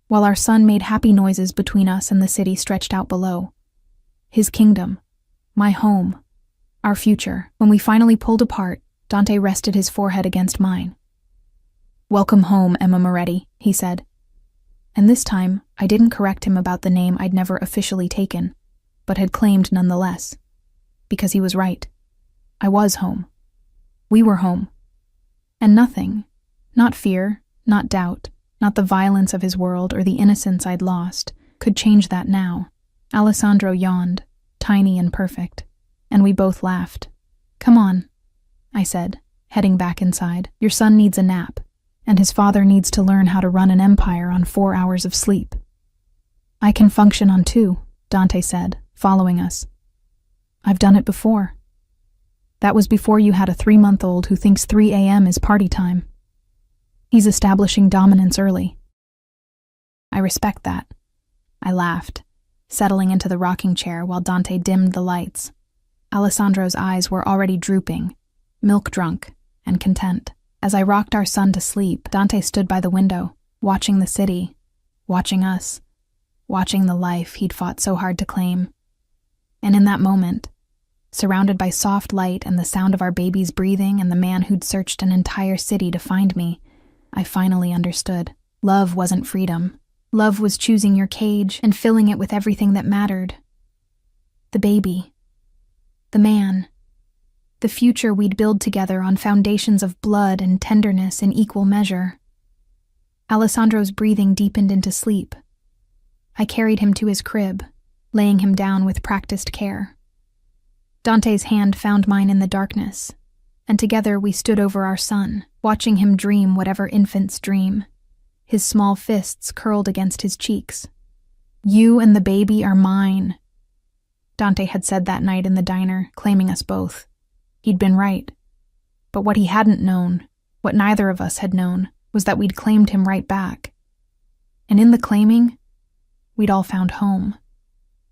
Speaker 1: while our son made happy noises between us and the city stretched out below. His kingdom. My home. Our future. When we finally pulled apart, Dante rested his forehead against mine. Welcome home, Emma Moretti, he said. And this time, I didn't correct him about the name I'd never officially taken, but had claimed nonetheless. Because he was right. I was home. We were home. And nothing, not fear, not doubt, not the violence of his world or the innocence I'd lost, could change that now. Alessandro yawned, tiny and perfect, and we both laughed. Come on, I said, heading back inside. Your son needs a nap, and his father needs to learn how to run an empire on 4 hours of sleep. I can function on 2, Dante said, following us. I've done it before. That was before you had a 3-month-old who thinks 3 a.m. is party time. He's establishing dominance early. I respect that. I laughed, settling into the rocking chair while Dante dimmed the lights. Alessandro's eyes were already drooping, milk-drunk, and content. As I rocked our son to sleep, Dante stood by the window, watching the city, watching us, watching the life he'd fought so hard to claim. And in that moment, surrounded by soft light and the sound of our baby's breathing and the man who'd searched an entire city to find me, I finally understood. Love wasn't freedom. Love was choosing your cage and filling it with everything that mattered. The baby. The man. The future we'd build together on foundations of blood and tenderness in equal measure. Alessandro's breathing deepened into sleep. I carried him to his crib, laying him down with practiced care. Dante's hand found mine in the darkness, and together we stood over our son, watching him dream whatever infants dream, his small fists curled against his cheeks. You and the baby are mine, Dante had said that night in the diner, claiming us both. He'd been right. But what he hadn't known, what neither of us had known, was that we'd claimed him right back. And in the claiming, we'd all found home.